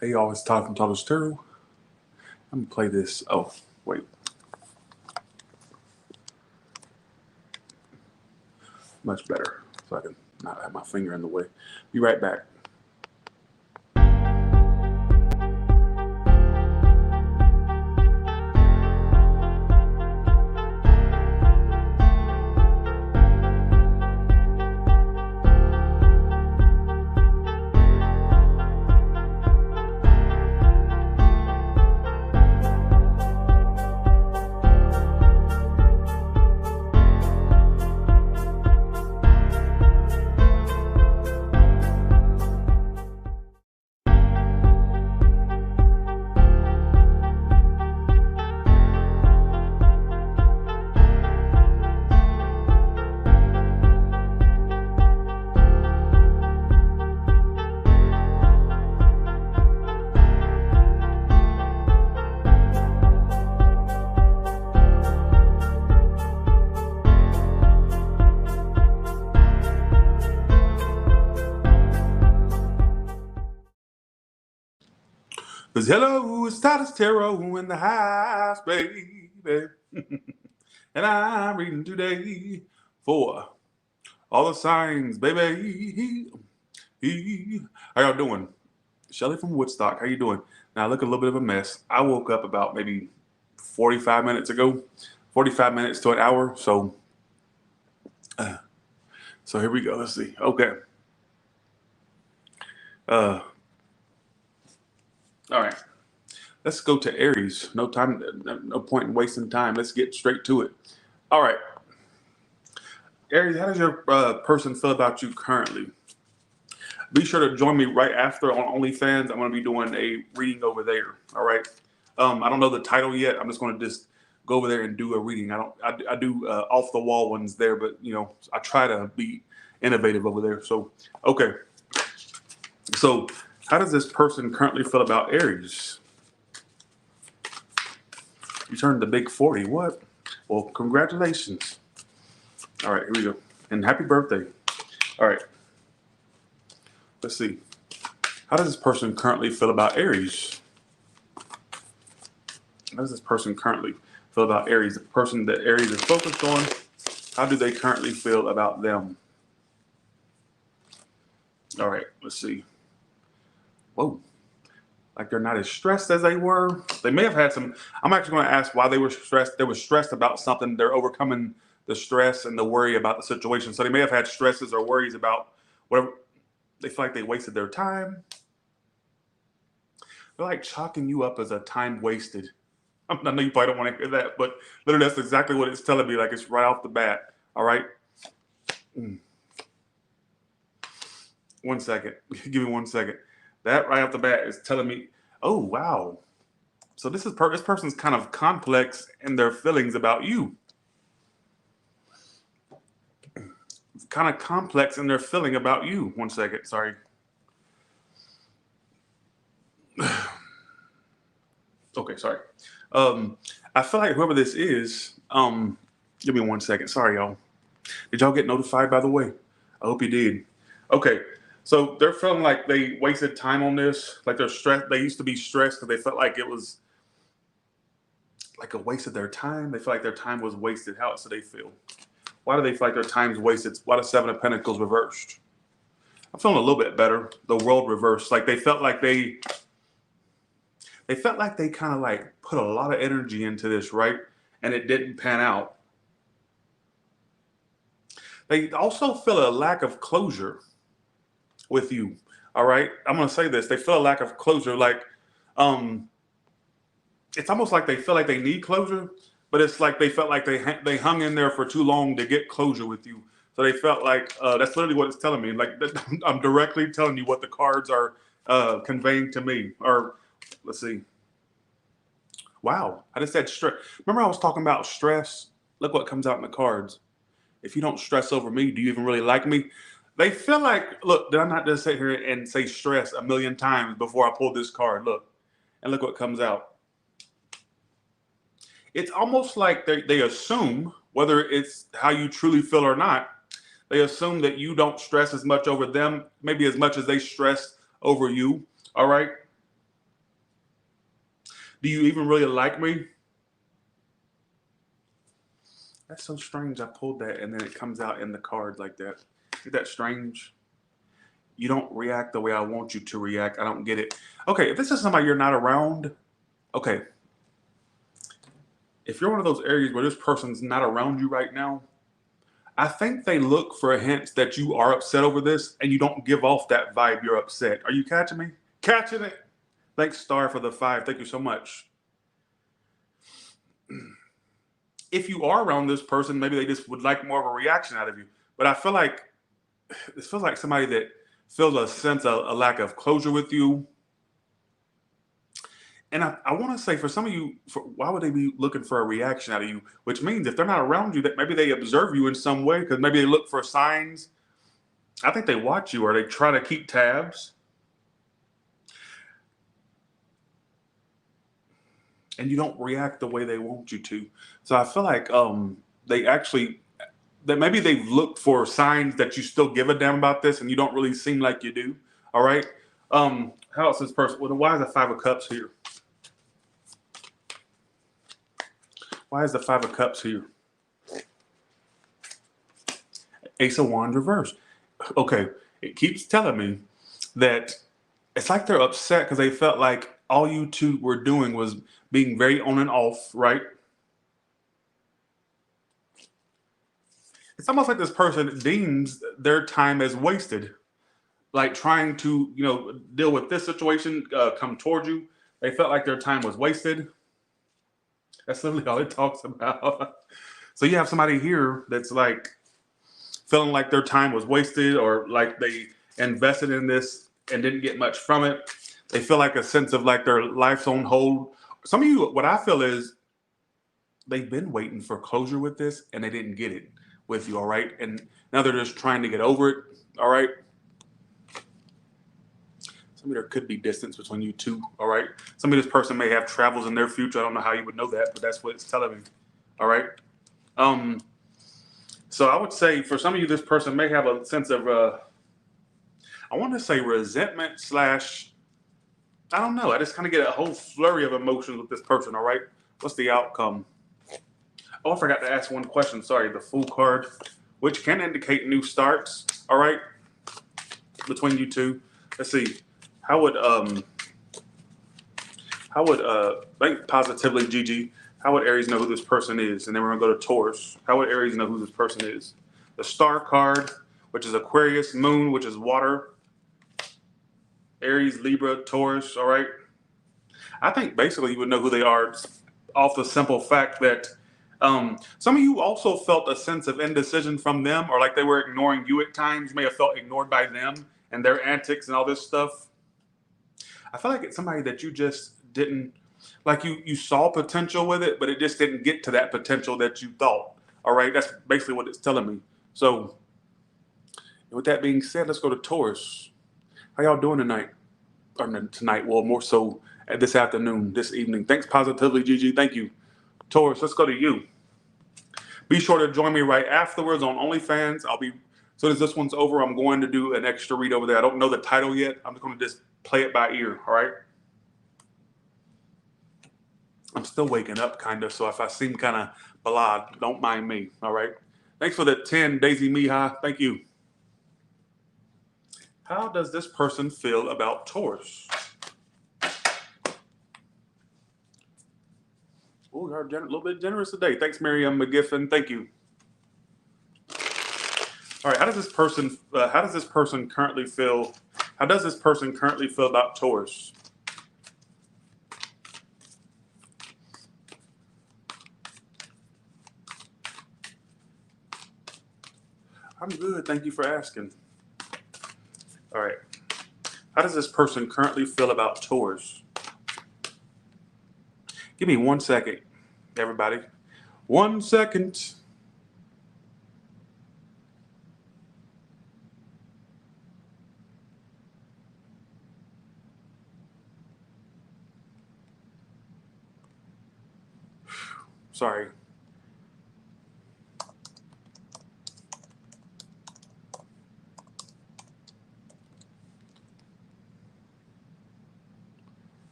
Hey y'all, it's Todd from Taurus Tarot. I'm gonna play this. Oh, wait. Much better. So I can not have my finger in the way. Be right back. Cause hello, it's Taurus Tarot in the house, baby. And I'm reading today for all the signs, baby. How y'all doing? Shelly from Woodstock, how you doing? Now I look a little bit of a mess. I woke up about maybe 45 minutes ago, 45 minutes to an hour. So here we go. Let's see. Okay. All right. Let's go to Aries. No time, no point in wasting time. Let's get straight to it. All right. Aries, how does your person feel about you currently? Be sure to join me right after on OnlyFans. I'm going to be doing a reading over there. All right. I don't know the title yet. I'm just going to just go over there and do a reading. I do off the wall ones there, but you know, I try to be innovative over there. So, okay. So how does this person currently feel about Aries? You turned the big 40. What? Well, congratulations. All right, here we go. And happy birthday. All right. Let's see. How does this person currently feel about Aries? How does this person currently feel about Aries? The person that Aries is focused on, how do they currently feel about them? All right, let's see. Whoa. Like they're not as stressed as they were. They may have had some. I'm actually going to ask why they were stressed. They were stressed about something. They're overcoming the stress and the worry about the situation. So they may have had stresses or worries about whatever. They feel like they wasted their time. They're like chalking you up as a time wasted. I know you probably don't want to hear that, but literally that's exactly what it's telling me. Like it's right off the bat. All right. 1 second. Give me 1 second. That right off the bat is telling me, oh, wow. So this person's kind of complex in their feelings about you. Kind of complex in their feeling about you. 1 second, sorry. Okay, sorry. I feel like whoever this is, give me 1 second. Sorry, y'all. Did y'all get notified, by the way? I hope you did. Okay. So they're feeling like they wasted time on this. Like they're stressed. They used to be stressed because they felt like it was like a waste of their time. They feel like their time was wasted. How else do they feel? Why do they feel like their time's wasted? Why the Seven of Pentacles reversed? I'm feeling a little bit better. The world reversed. Like they felt like they kind of like put a lot of energy into this, right? And it didn't pan out. They also feel a lack of closure with you. All right. I'm going to say this. They feel a lack of closure. Like, it's almost like they feel like they need closure, but it's like they felt like they hung in there for too long to get closure with you. So they felt like, that's literally what it's telling me. Like I'm directly telling you what the cards are conveying to me. Or let's see. Wow. I just said stress. Remember I was talking about stress? Look what comes out in the cards. If you don't stress over me, do you even really like me? They feel like, look, did I not just sit here and say stress a million times before I pulled this card? Look, and look what comes out. It's almost like they assume, whether it's how you truly feel or not, they assume that you don't stress as much over them, maybe as much as they stress over you. All right. Do you even really like me? That's so strange. I pulled that and then it comes out in the card like that. Isn't that strange? You don't react the way I want you to react. I don't get it. Okay, if this is somebody you're not around, okay. If you're one of those areas where this person's not around you right now, I think they look for hints that you are upset over this and you don't give off that vibe you're upset. Are you catching me? Catching it? Thanks, Star, for the 5. Thank you so much. If you are around this person, maybe they just would like more of a reaction out of you. But I feel like this feels like somebody that feels a sense of a lack of closure with you. And I want to say for some of you, why would they be looking for a reaction out of you? Which means if they're not around you, that maybe they observe you in some way because maybe they look for signs. I think they watch you or they try to keep tabs. And you don't react the way they want you to. So I feel like they actually that maybe they've looked for signs that you still give a damn about this and you don't really seem like you do. All right. How else this person? Well, why is the 5 of Cups here? Why is the 5 of Cups here? Ace of Wands reverse. Okay, it keeps telling me that it's like they're upset because they felt like all you two were doing was being very on and off, right? It's almost like this person deems their time as wasted, like trying to, deal with this situation, come toward you. They felt like their time was wasted. That's literally all it talks about. So you have somebody here that's like feeling like their time was wasted or like they invested in this and didn't get much from it. They feel like a sense of like their life's on hold. Some of you, what I feel is they've been waiting for closure with this and they didn't get it with you, all right? And now they're just trying to get over it, all right? Some of there could be distance between you two, all right? Some of this person may have travels in their future. I don't know how you would know that, but that's what it's telling me, all right? So I would say for some of you, this person may have a sense of, I want to say resentment slash, I don't know. I just kind of get a whole flurry of emotions with this person, all right? What's the outcome? Oh, I forgot to ask one question. Sorry, the Fool card, which can indicate new starts, all right, between you two. Let's see. How would think positively, Gigi. How would Aries know who this person is? And then we're gonna go to Taurus. How would Aries know who this person is? The Star card, which is Aquarius, Moon, which is water. Aries, Libra, Taurus. All right. I think basically you would know who they are off the simple fact that some of you also felt a sense of indecision from them, or like they were ignoring you at times. You may have felt ignored by them and their antics and all this stuff. I feel like it's somebody that you just didn't like. You saw potential with it, but it just didn't get to that potential that you thought. All right, that's basically what it's telling me. So, with that being said, let's go to Taurus. How y'all doing tonight? Or tonight? Well, more so this afternoon, this evening. Thanks, positively, Gigi. Thank you, Taurus. Let's go to you. Be sure to join me right afterwards on OnlyFans. I'll be, as soon as this one's over, I'm going to do an extra read over there. I don't know the title yet. I'm just going to just play it by ear, all right? I'm still waking up, kind of, so if I seem kind of blah, don't mind me, all right? Thanks for the 10, Daisy Mija. Thank you. How does this person feel about Taurus? Oh, you're a little bit generous today. Thanks, Miriam McGiffin. Thank you. All right. How does this person currently feel? How does this person currently feel about Taurus? I'm good. Thank you for asking. All right. How does this person currently feel about Taurus? Give me 1 second, everybody. 1 second. Sorry.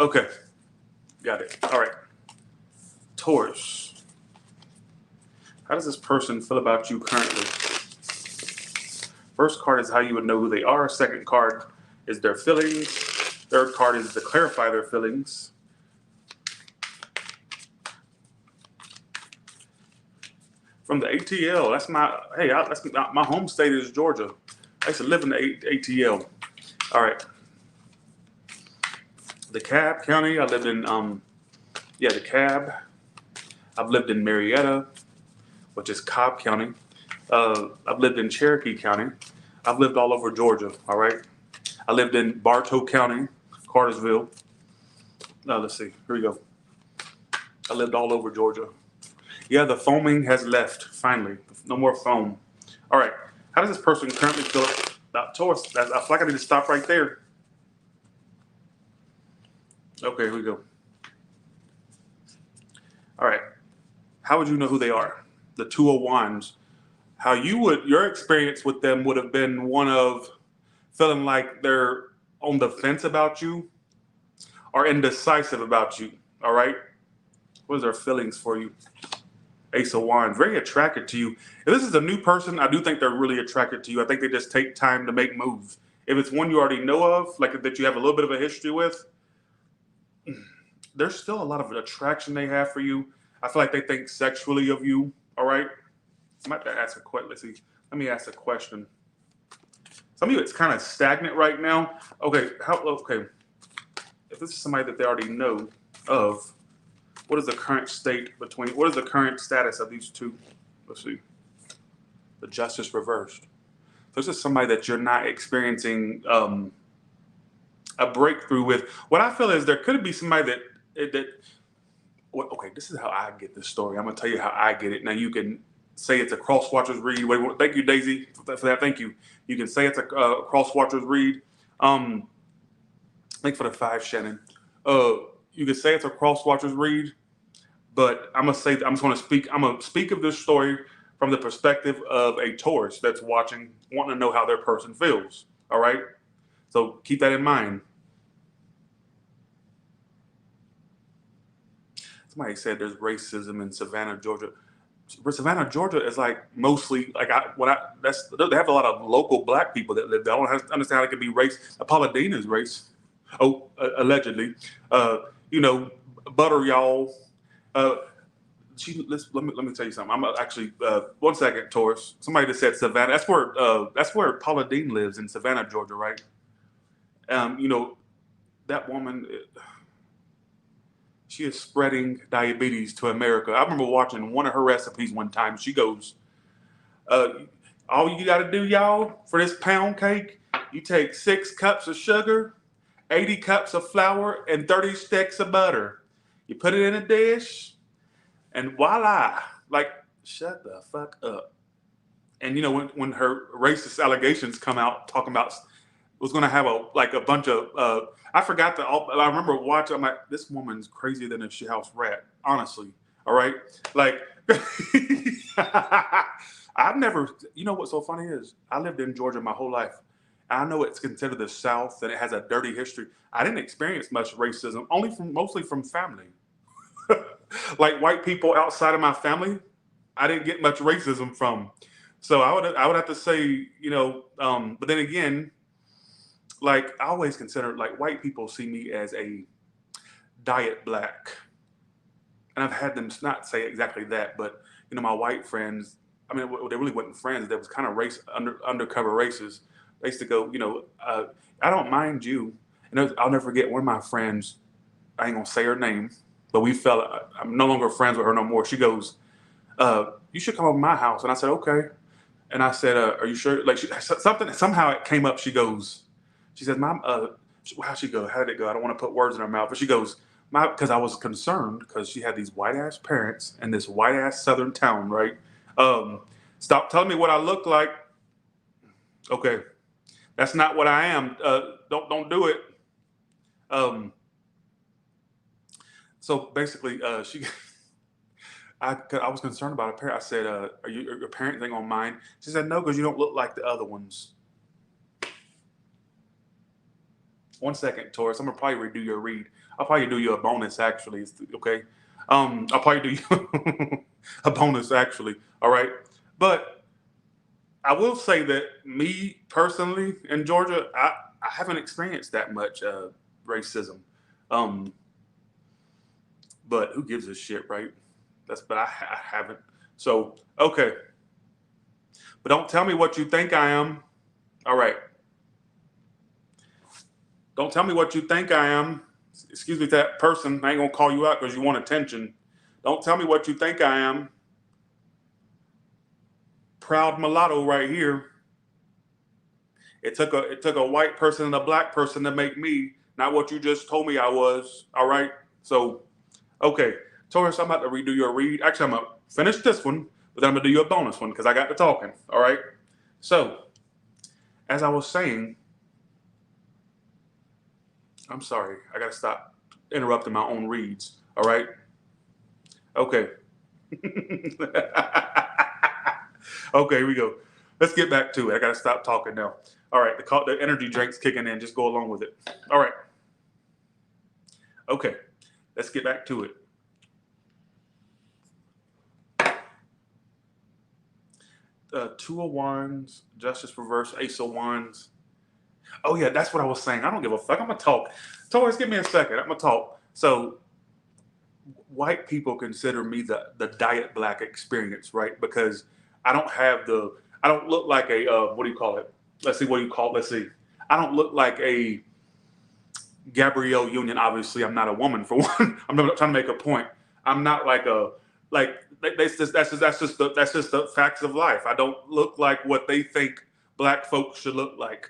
Okay, got it. All right. Taurus. How does this person feel about you currently? First card is how you would know who they are. Second card is their feelings. Third card is to clarify their feelings. From the ATL, that's my home state is Georgia. I used to live in the ATL. All right. DeKalb County, I lived in, DeKalb. I've lived in Marietta, which is Cobb County. I've lived in Cherokee County. I've lived all over Georgia, all right? I lived in Bartow County, Cartersville. Let's see, here we go. I lived all over Georgia. Yeah, the foaming has left, finally. No more foam. All right, how does this person currently feel about Taurus? I feel like I need to stop right there. Okay, here we go. All right, how would you know who they are? The Two of Wands. Your experience with them would have been one of feeling like they're on the fence about you or indecisive about you, all right? What is their feelings for you? Ace of Wands, very attracted to you. If this is a new person, I do think they're really attracted to you. I think they just take time to make moves. If it's one you already know of, like that you have a little bit of a history with, there's still a lot of attraction they have for you. I feel like they think sexually of you, all right? I might have to ask a question. Let's see. Let me ask a question. Some of you, it's kind of stagnant right now. Okay, okay. If this is somebody that they already know of, what is the current status of these two? Let's see. The Justice reversed. This is somebody that you're not experiencing a breakthrough with. What I feel is there could be somebody okay, this is how I get this story. I'm going to tell you how I get it. Now you can say it's a cross watchers read. Wait, thank you, Daisy, for that. Thank you. You can say it's a cross watchers read. Thank you for the 5, Shannon. You can say it's a cross watchers read, but I'm just going to speak of this story from the perspective of a Taurus that's watching, wanting to know how their person feels. All right, so keep that in mind. Somebody said there's racism in Savannah, Georgia. Savannah, Georgia is like mostly like they have a lot of local black people that live there. I don't understand how it could be race. Paula Deen is race. Oh, allegedly. Butter y'all. Let me tell you something. I'm actually 1 second, Taurus. Somebody just said Savannah. That's where Paula Deen lives, in Savannah, Georgia, right? That woman. She is spreading diabetes to America. I remember watching one of her recipes one time. She goes, all you got to do, y'all, for this pound cake, you take 6 cups of sugar, 80 cups of flour, and 30 sticks of butter. You put it in a dish, and voila. Like, shut the fuck up. And, when her racist allegations come out talking about was going to have a bunch of I remember watching. I'm like, this woman's crazier than a shithouse rat, honestly. All right, like I've never. You know what's so funny is I lived in Georgia my whole life. I know it's considered the South and it has a dirty history. I didn't experience much racism, mostly from family. Like white people outside of my family, I didn't get much racism from. So I would have to say, but then again. Like, I always consider, like, white people see me as a diet black. And I've had them not say exactly that, but, my white friends, I mean, they really weren't friends. They was kind of undercover races. They used to go, I don't mind you. And I'll never forget one of my friends, I ain't going to say her name, but I'm no longer friends with her no more. She goes, you should come over to my house. And I said, okay. And I said, are you sure? Like, somehow it came up. She says, Mom, how'd she go? How did it go? I don't want to put words in her mouth, but she goes, because I was concerned because she had these white ass parents in this white ass southern town, right? Stop telling me what I look like. Okay, that's not what I am. Don't do it. So basically, I was concerned about her parent. I said, "Are your parents ain't gonna mind?" She said, "No, because you don't look like the other ones." 1 second, Taurus. I'm gonna probably redo your read. I'll probably do you a bonus actually. Okay. I'll probably do you a bonus actually. All right. But I will say that me personally in Georgia, I haven't experienced that much racism. Um, but who gives a shit, right? But I haven't. So okay. But don't tell me what you think I am. All right. Don't tell me what you think I am. Excuse me, that person. I ain't gonna call you out because you want attention. Don't tell me what you think I am. Proud mulatto right here. It took a white person and a black person to make me, not what you just told me I was. All right. So, okay, Taurus, I'm about to redo your read. Actually, I'm gonna finish this one, but then I'm gonna do you a bonus one because I got to talking. All right. So, as I was saying, I'm sorry. I gotta stop interrupting my own reads. All right. Okay. Okay, here we go. Let's get back to it. I gotta stop talking now. All right, the energy drink's kicking in. Just go along with it. All right. Okay, let's get back to it. Two of Wands, Justice reverse, Ace of Wands. Oh yeah, that's what I was saying. I don't give a fuck. I'm gonna talk. Taurus, give me a second. I'm gonna talk. So, white people consider me the diet black experience, right? Because I don't have I don't look like a what do you call it? Let's see, what do you call it? Let's see. I don't look like a Gabrielle Union. Obviously, I'm not a woman for one. I'm not trying to make a point. I'm not like that's just the facts of life. I don't look like what they think black folks should look like.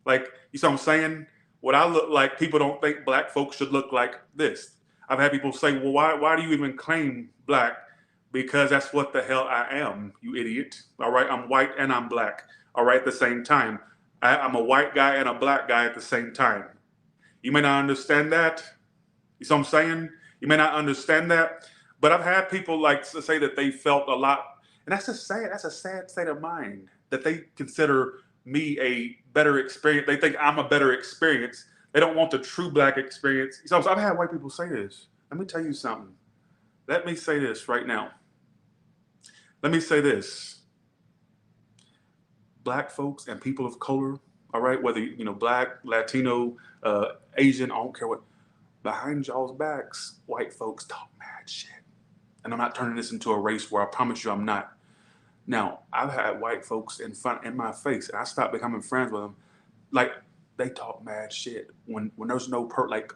Like, you see what I'm saying? What I look like, people don't think black folks should look like this. I've had people say, well, why do you even claim black? Because that's what the hell I am, you idiot. All right, I'm white and I'm black. All right, at the same time. I'm a white guy and a black guy at the same time. You may not understand that. You see what I'm saying? You may not understand that. But I've had people like to say that they felt a lot, and that's a sad state of mind, that they consider me a better experience. They think I'm a better experience. They don't want the true black experience. So I've had white people say this. Let me tell you something. Let me say this right now. Let me say this. Black folks and people of color, all right, whether black, Latino, Asian, I don't care what, behind y'all's backs, white folks talk mad shit. And I'm not turning this into a race war. I promise you I'm not. Now, I've had white folks in my face, and I stopped becoming friends with them. Like, they talk mad shit when there's no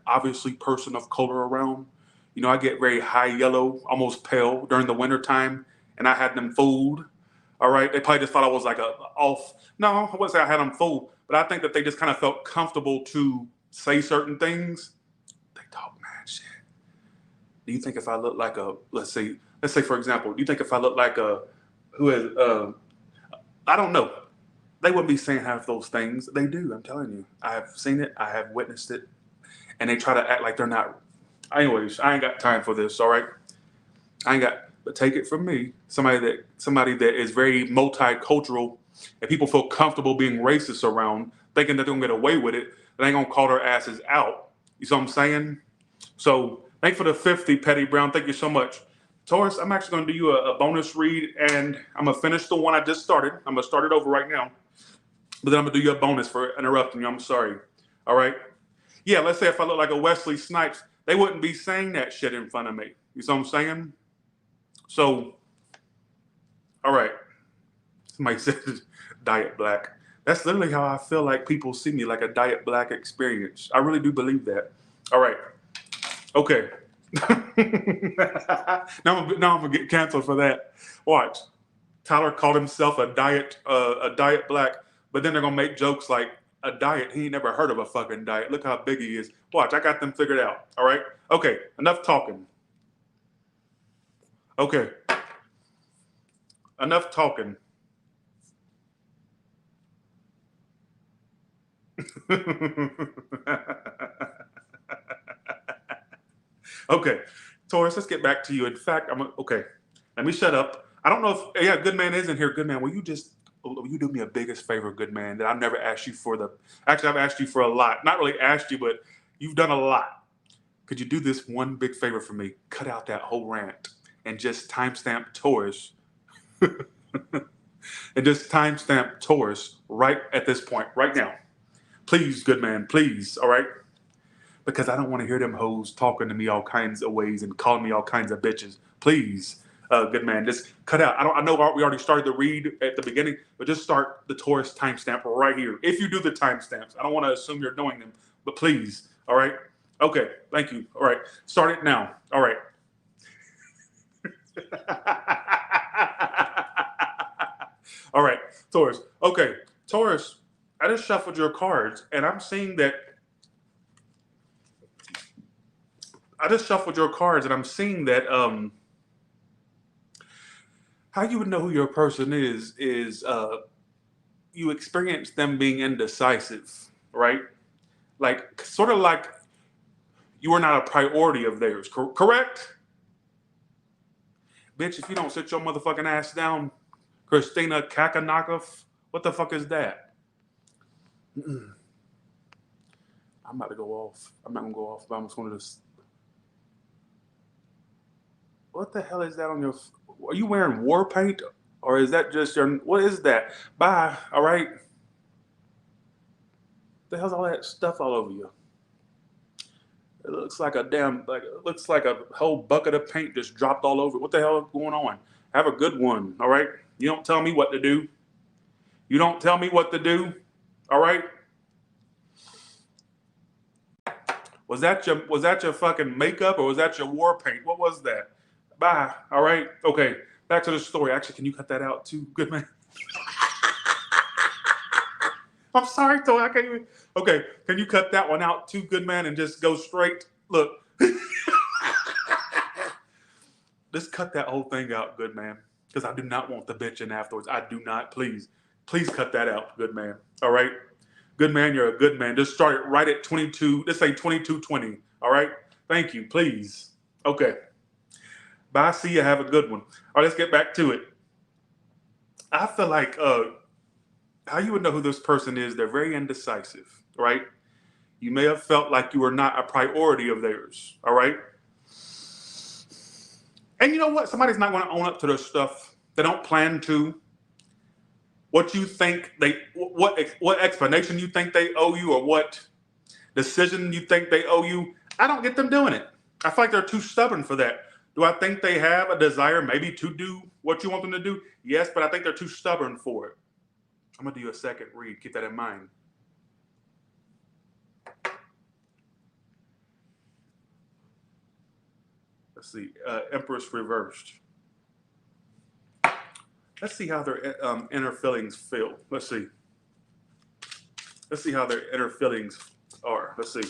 obviously person of color around. I get very high yellow, almost pale during the winter time, and I had them fooled. All right, they probably just thought I was like No, I wouldn't say I had them fooled, but I think that they just kind of felt comfortable to say certain things. They talk mad shit. Do you think if I look like let's say for example, do you think if I look like who is I don't know, they wouldn't be saying half those things. They do. I'm telling you, I have seen it. I have witnessed it, and they try to act like they're not. Anyways, I ain't got time for this. All right, I ain't got. But take it from me, somebody that is very multicultural, and people feel comfortable being racist around, thinking that they're gonna get away with it. They ain't gonna call their asses out. You see what I'm saying? So thanks for the 50, Petty Brown. Thank you so much. Taurus, I'm actually going to do you a bonus read, and I'm going to finish the one I just started. I'm going to start it over right now. But then I'm going to do you a bonus for interrupting you. I'm sorry. All right? Yeah, let's say if I look like a Wesley Snipes, they wouldn't be saying that shit in front of me. You see what I'm saying? So, all right. Somebody said diet black. That's literally how I feel like people see me, like a diet black experience. I really do believe that. All right. Okay. now I'm gonna get canceled for that. Watch. Tyler called himself a diet black, but then they're gonna make jokes like a diet. He ain't never heard of a fucking diet. Look how big he is. Watch, I got them figured out. All right. Okay. Enough talking. Okay. Enough talking. Okay, Taurus, let's get back to you. In fact, okay. Let me shut up. I don't know if good man is in here. Good man, will you just will you do me a biggest favor, good man, that I've never asked you for the, actually I've asked you for a lot. Not really asked you, but you've done a lot. Could you do this one big favor for me? Cut out that whole rant and just timestamp Taurus. And just timestamp Taurus right at this point, right now. Please, good man, please, all right? Because I don't want to hear them hoes talking to me all kinds of ways and calling me all kinds of bitches. Please, good man, just cut out. I know we already started the read at the beginning, but just start the Taurus timestamp right here. If you do the timestamps, I don't want to assume you're doing them, but please, all right? Okay, thank you. All right, start it now. All right. All right, Taurus. Okay, Taurus, I just shuffled your cards, and I'm seeing that. I just shuffled your cards, and I'm seeing that. How you would know who your person is you experience them being indecisive, right? Like sort of like you are not a priority of theirs. Correct? Bitch, if you don't sit your motherfucking ass down, Christina Kakanakov, what the fuck is that? I'm about to go off. I'm not gonna go off, but I'm just gonna just. What the hell is that on your? Are you wearing war paint, or is that just your? What is that? Bye. All right. The hell's all that stuff all over you? It looks like a damn, like it looks like a whole bucket of paint just dropped all over. What the hell is going on? Have a good one. All right. You don't tell me what to do. You don't tell me what to do. All right. Was that your fucking makeup, or was that your war paint? What was that? Bye. All right. Okay. Back to the story. Actually, can you cut that out too? Good man. I'm sorry, though. I can't even. Okay. Can you cut that one out too, good man, and just go straight? Look. Just cut that whole thing out, good man. Because I do not want the bitching afterwards. I do not. Please. Please cut that out, good man. All right? Good man, you're a good man. Just start it right at 22. Let's say 22:20. All right? Thank you. Please. Okay. Bye. See you. Have a good one. All right, let's get back to it. I feel like how you would know who this person is, they're very indecisive, right? You may have felt like you were not a priority of theirs, all right? And you know what? Somebody's not going to own up to their stuff. They don't plan to. What you think what explanation you think they owe you, or what decision you think they owe you, I don't get them doing it. I feel like they're too stubborn for that. Do I think they have a desire maybe to do what you want them to do? Yes, but I think they're too stubborn for it. I'm going to do a second read. Keep that in mind. Let's see. Empress reversed. Let's see how their inner feelings feel. Let's see. Let's see how their inner feelings are. Let's see.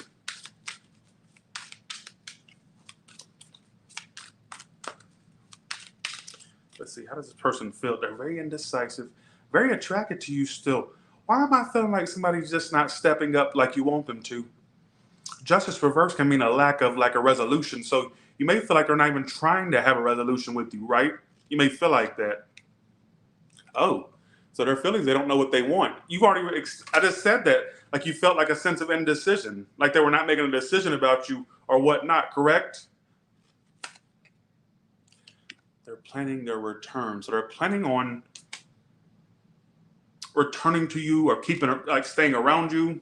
Let's see. How does this person feel? They're very indecisive, very attracted to you still. Why am I feeling like somebody's just not stepping up like you want them to? Justice reverse can mean a lack of like a resolution. So you may feel like they're not even trying to have a resolution with you, right? You may feel like that. Oh, so their feelings, they don't know what they want. You've already, I just said that, like you felt like a sense of indecision, like they were not making a decision about you or whatnot, correct? They're planning their return. So they're planning on returning to you or keeping, like staying around you.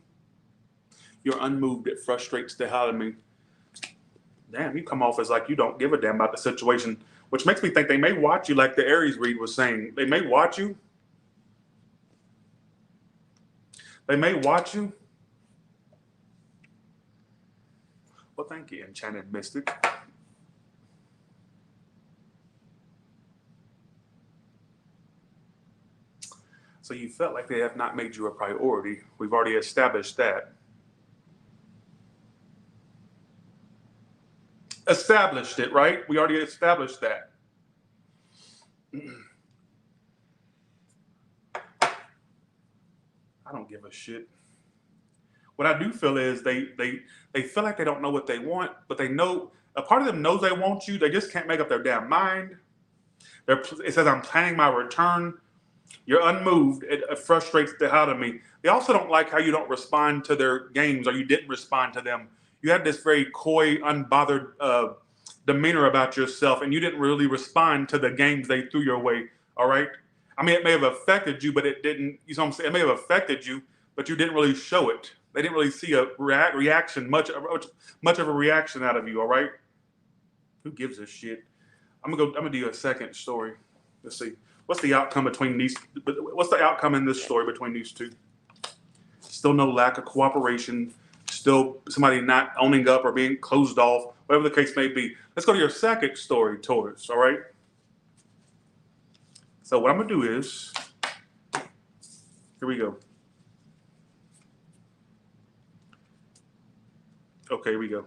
You're unmoved. It frustrates the hell out of me. Damn, you come off as like you don't give a damn about the situation, which makes me think they may watch you, like the Aries read was saying. They may watch you. They may watch you. Well, thank you, Enchanted Mystic. So you felt like they have not made you a priority. We've already established that. Established it, right? We already established that. I don't give a shit. What I do feel is they feel like they don't know what they want, but they know, a part of them knows they want you. They just can't make up their damn mind. It says, I'm planning my return. You're unmoved. It frustrates the hell out of me. They also don't like how you don't respond to their games, or you didn't respond to them. You had this very coy, unbothered demeanor about yourself, and you didn't really respond to the games they threw your way. All right. I mean, it may have affected you, but it didn't. You know what I'm saying? It may have affected you, but you didn't really show it. They didn't really see a reaction, much of a reaction out of you. All right. Who gives a shit? I'm gonna do you a second story. Let's see. What's the outcome between these? What's the outcome in this story between these two? Still no lack of cooperation. Still somebody not owning up or being closed off. Whatever the case may be. Let's go to your second story, Taurus. All right. So what I'm gonna do is, here we go. Okay, here we go.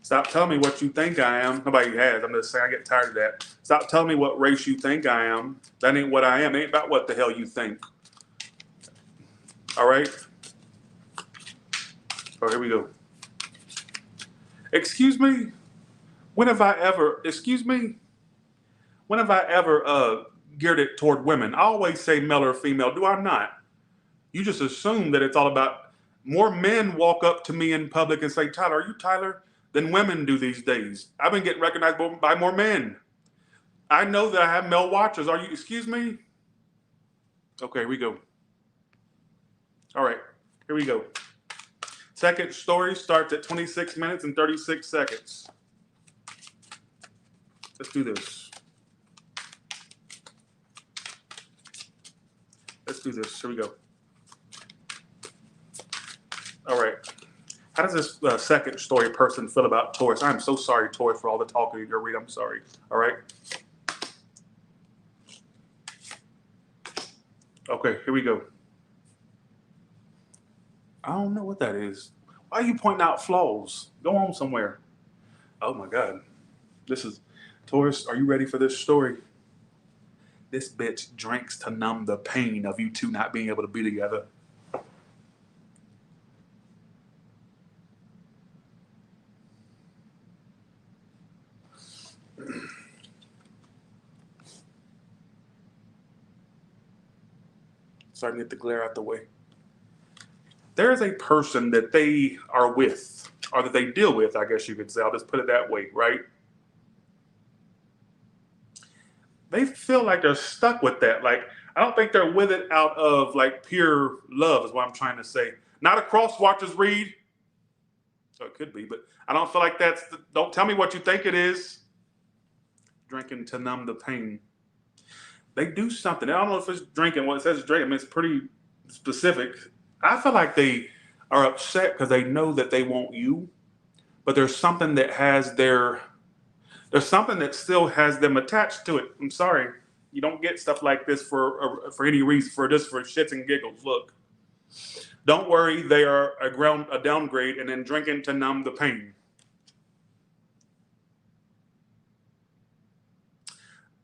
Stop telling me what you think I am. Nobody has. I'm just saying I get tired of that. Stop telling me what race you think I am. That ain't what I am. It ain't about what the hell you think. All right? Oh, here we go. Excuse me? When have I ever geared it toward women? I always say male or female. Do I not? You just assume that it's all about more men walk up to me in public and say, Tyler, are you Tyler? Than women do these days. I've been getting recognized by more men. I know that I have male watchers. Are you, excuse me? Okay, here we go. All right, here we go. Second story starts at 26 minutes and 36 seconds. Let's do this. Let's do this. Here we go. All right. How does this second story person feel about Taurus? I'm so sorry, Taurus, for all the talking you're reading. I'm sorry. All right. Okay, here we go. I don't know what that is. Why are you pointing out flaws? Go on somewhere. Oh my God. This is Taurus. Are you ready for this story? This bitch drinks to numb the pain of you two not being able to be together. Starting to get the glare out the way. There is a person that they are with, or that they deal with, I guess you could say. I'll just put it that way, right? They feel like they're stuck with that. Like, I don't think they're with it out of like pure love, is what I'm trying to say. Not a cross watchers read. So it could be, but I don't feel like don't tell me what you think it is. Drinking to numb the pain. They do something. I don't know if it's drinking. What it says is drinking. I mean, it's pretty specific. I feel like they are upset because they know that they want you, but there's something that there's something that still has them attached to it. I'm sorry. You don't get stuff like this for any reason, for shits and giggles. Look, don't worry. They are a downgrade, and then drinking to numb the pain.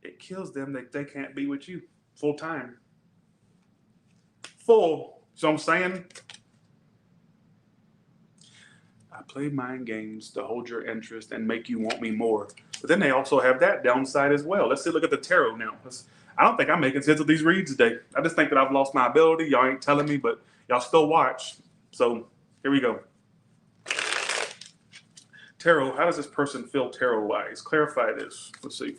It kills them that they can't be with you full time. Full. So I'm saying, I play mind games to hold your interest and make you want me more. But then they also have that downside as well. Let's see, look at the tarot now. I don't think I'm making sense of these reads today. I just think that I've lost my ability. Y'all ain't telling me, but y'all still watch. So here we go. Tarot, how does this person feel tarot-wise? Clarify this. Let's see.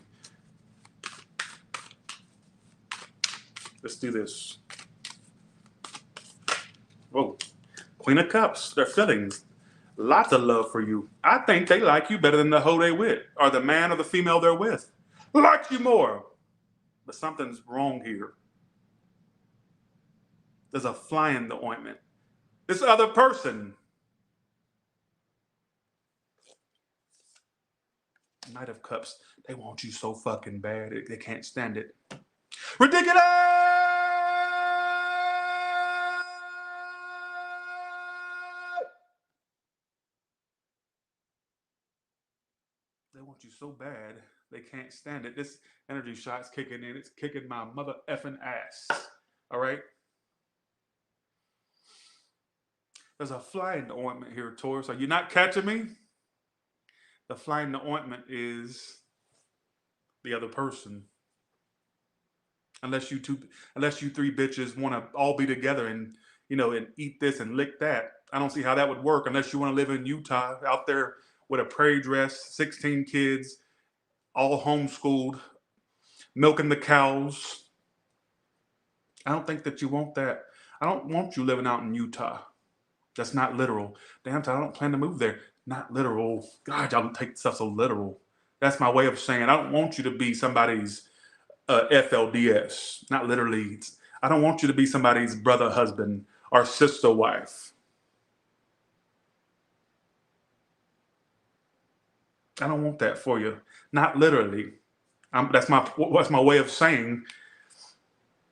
Let's do this. Whoa. Queen of Cups, their feelings. Lots of love for you. I think they like you better than the hoe they with, or the man or the female they're with. Like you more. But something's wrong here. There's a fly in the ointment. This other person. Knight of Cups. They want you so fucking bad. They can't stand it. Ridiculous! They want you so bad, they can't stand it. This energy shot's kicking in. It's kicking my mother effing ass. All right? There's a fly in the ointment here, Taurus. Are you not catching me? The fly in the ointment is the other person. Unless you two, unless you three bitches want to all be together and, and eat this and lick that. I don't see how that would work unless you want to live in Utah out there with a prairie dress, 16 kids, all homeschooled, milking the cows. I don't think that you want that. I don't want you living out in Utah. That's not literal. Damn, I don't plan to move there. Not literal. God, y'all take stuff so literal. That's my way of saying I don't want you to be somebody's FLDS. Not literally. I don't want you to be somebody's brother, husband, or sister, wife. I don't want that for you. Not literally. That's my way of saying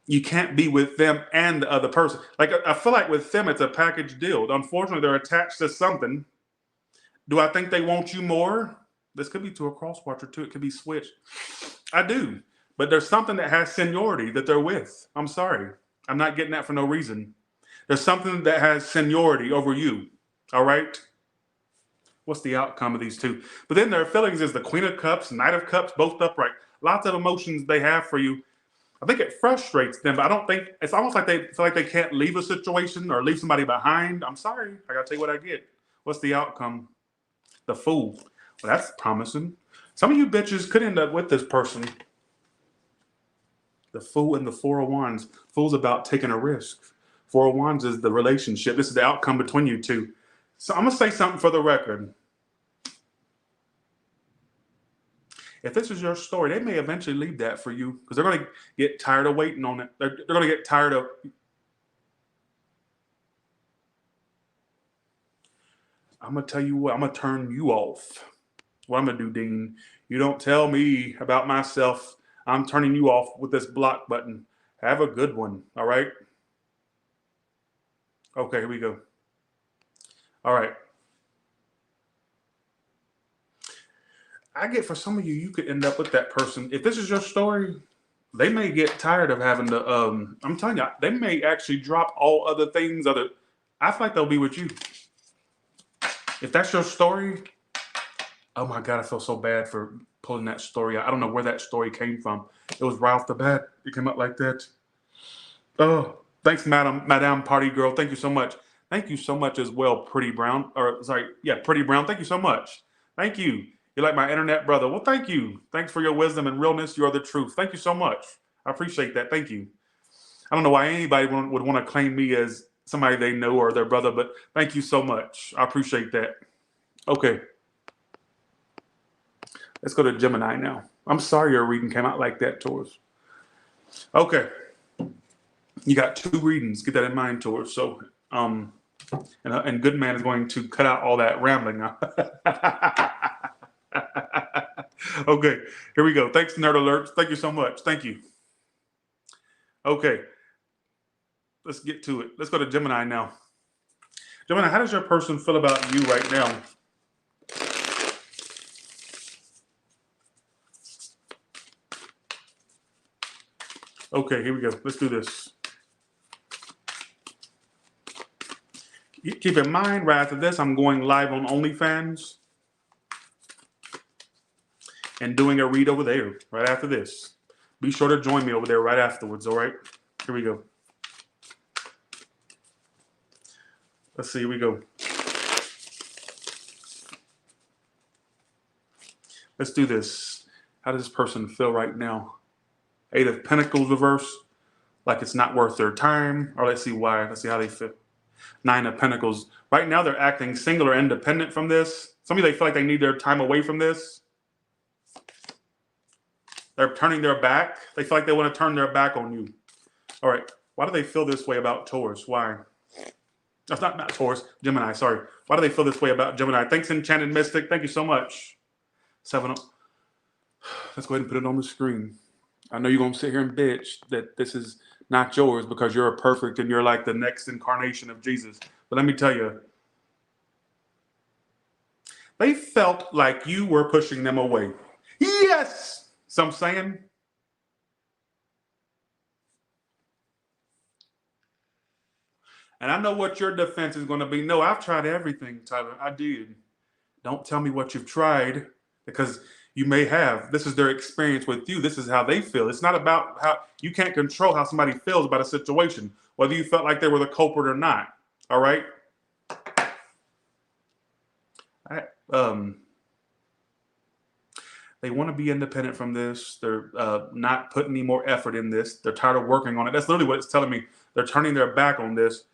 you can't be with them and the other person. Like I feel like with them, it's a package deal. Unfortunately, they're attached to something. Do I think they want you more? This could be to a cross watcher too. It could be switched. I do. But there's something that has seniority that they're with. I'm sorry. I'm not getting that for no reason. There's something that has seniority over you. All right? What's the outcome of these two? But then their feelings is the Queen of Cups, Knight of Cups, both upright. Lots of emotions they have for you. I think it frustrates them, but I don't think it's almost like they feel like they can't leave a situation or leave somebody behind. I'm sorry. I got to tell you what I get. What's the outcome? The Fool. Well, that's promising. Some of you bitches could end up with this person. The Fool and the Four of Wands. Fool's about taking a risk. Four of Wands is the relationship. This is the outcome between you two. So I'm going to say something for the record. If this is your story, they may eventually leave that for you because they're going to get tired of waiting on it. They're going to get tired of... I'm going to tell you what. I'm going to turn you off. What I'm going to do, Dean, you don't tell me about myself. I'm turning you off with this block button. Have a good one, all right? Okay, here we go. All right. I get for some of you, you could end up with that person. If this is your story, they may get tired of having to, I'm telling you, they may actually drop all other things. I feel like they'll be with you. If that's your story, oh my God, I feel so bad for pulling that story out. I don't know where that story came from. It was right off the bat. It came out like that. Oh, thanks, Madam Party Girl. Thank you so much. Thank you so much as well, Pretty Brown. Pretty Brown. Thank you so much. Thank you. You're like my internet brother. Well, thank you. Thanks for your wisdom and realness. You are the truth. Thank you so much. I appreciate that. Thank you. I don't know why anybody would want to claim me as somebody they know or their brother, but thank you so much. I appreciate that. Okay. Let's go to Gemini now. I'm sorry your reading came out like that, Taurus. Okay. You got 2 readings. Get that in mind, Taurus. So, and Good Man is going to cut out all that rambling. Okay, here we go. Thanks, Nerd Alerts. Thank you so much. Thank you. Okay, let's get to it. Let's go to Gemini now. Gemini, how does your person feel about you right now? Okay, here we go. Let's do this. Keep in mind, right after this, I'm going live on OnlyFans and doing a read over there right after this. Be sure to join me over there right afterwards, all right? Here we go. Let's see, here we go. Let's do this. How does this person feel right now? 8 of Pentacles reverse, like it's not worth their time. Or let's see why. Let's see how they feel. 9 of Pentacles. Right now, they're acting single or independent from this. Some of you, they feel like they need their time away from this. They're turning their back. They feel like they want to turn their back on you. All right. Why do they feel this way about Taurus? Why? That's not Taurus. Gemini, sorry. Why do they feel this way about Gemini? Thanks, Enchanted Mystic. Thank you so much. 7. Let's go ahead and put it on the screen. I know you're going to sit here and bitch that this is not yours because you're perfect and you're like the next incarnation of Jesus. But let me tell you, they felt like you were pushing them away. Yes! So I'm saying, and I know what your defense is going to be. No, I've tried everything, Tyler. I did. Don't tell me what you've tried because You may have, this is their experience with you. This is how they feel. It's not about how, you can't control how somebody feels about a situation, whether you felt like they were the culprit or not. All right. They want to be independent from this. They're not putting any more effort in this. They're tired of working on it. That's literally what it's telling me. They're turning their back on this.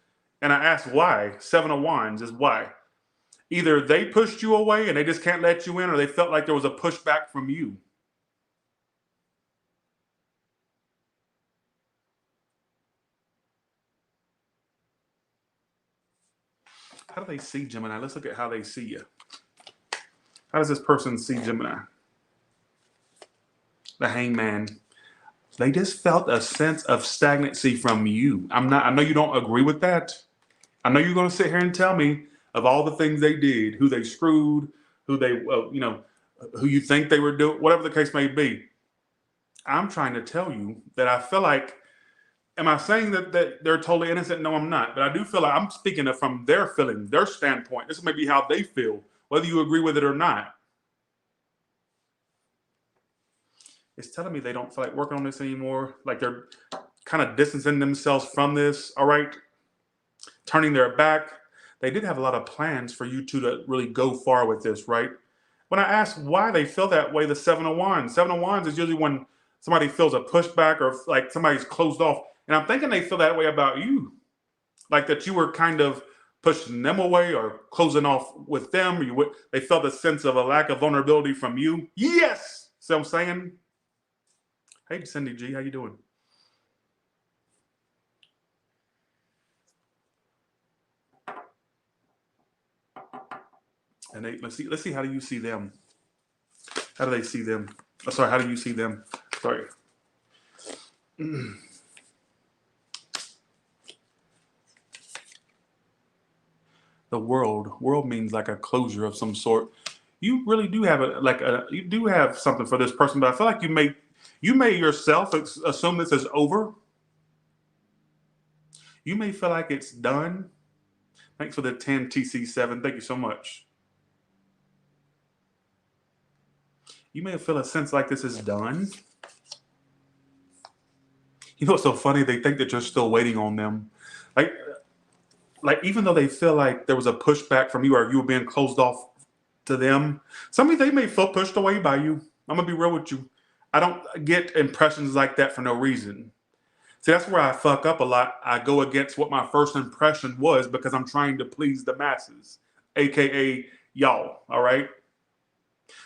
And I asked why. 7 of Wands is why. Either they pushed you away and they just can't let you in, or they felt like there was a pushback from you. How do they see Gemini? Let's look at how they see you. How does this person see Gemini? The Hangman. They just felt a sense of stagnancy from you. I know you don't agree with that. I know you're going to sit here and tell me of all the things they did, who they screwed, who they, who you think they were doing, whatever the case may be. I'm trying to tell you that I feel like, am I saying that they're totally innocent? No, I'm not. But I do feel like I'm speaking from their feelings, their standpoint. This may be how they feel, whether you agree with it or not. It's telling me they don't feel like working on this anymore. Like they're kind of distancing themselves from this, all right? Turning their back. They did have a lot of plans for you two to really go far with this, right? When I ask why they feel that way, the 7 of Wands. 7 of Wands is usually when somebody feels a pushback or like somebody's closed off. And I'm thinking they feel that way about you. Like that you were kind of pushing them away or closing off with them. They felt a sense of a lack of vulnerability from you. Yes! See what I'm saying? Hey, Cindy G, how you doing? And let's see, how do you see them? How do they see them? Oh, sorry, how do you see them? Sorry. The world means like a closure of some sort. You really do have you do have something for this person, but I feel like you may yourself assume this is over. You may feel like it's done. Thanks for the 10 TC7. Thank you so much. You may feel a sense like this is done. You know what's so funny? They think that you're still waiting on them. Like even though they feel like there was a pushback from you or you were being closed off to them, they may feel pushed away by you. I'm going to be real with you. I don't get impressions like that for no reason. See, that's where I fuck up a lot. I go against what my first impression was because I'm trying to please the masses, AKA y'all, all right?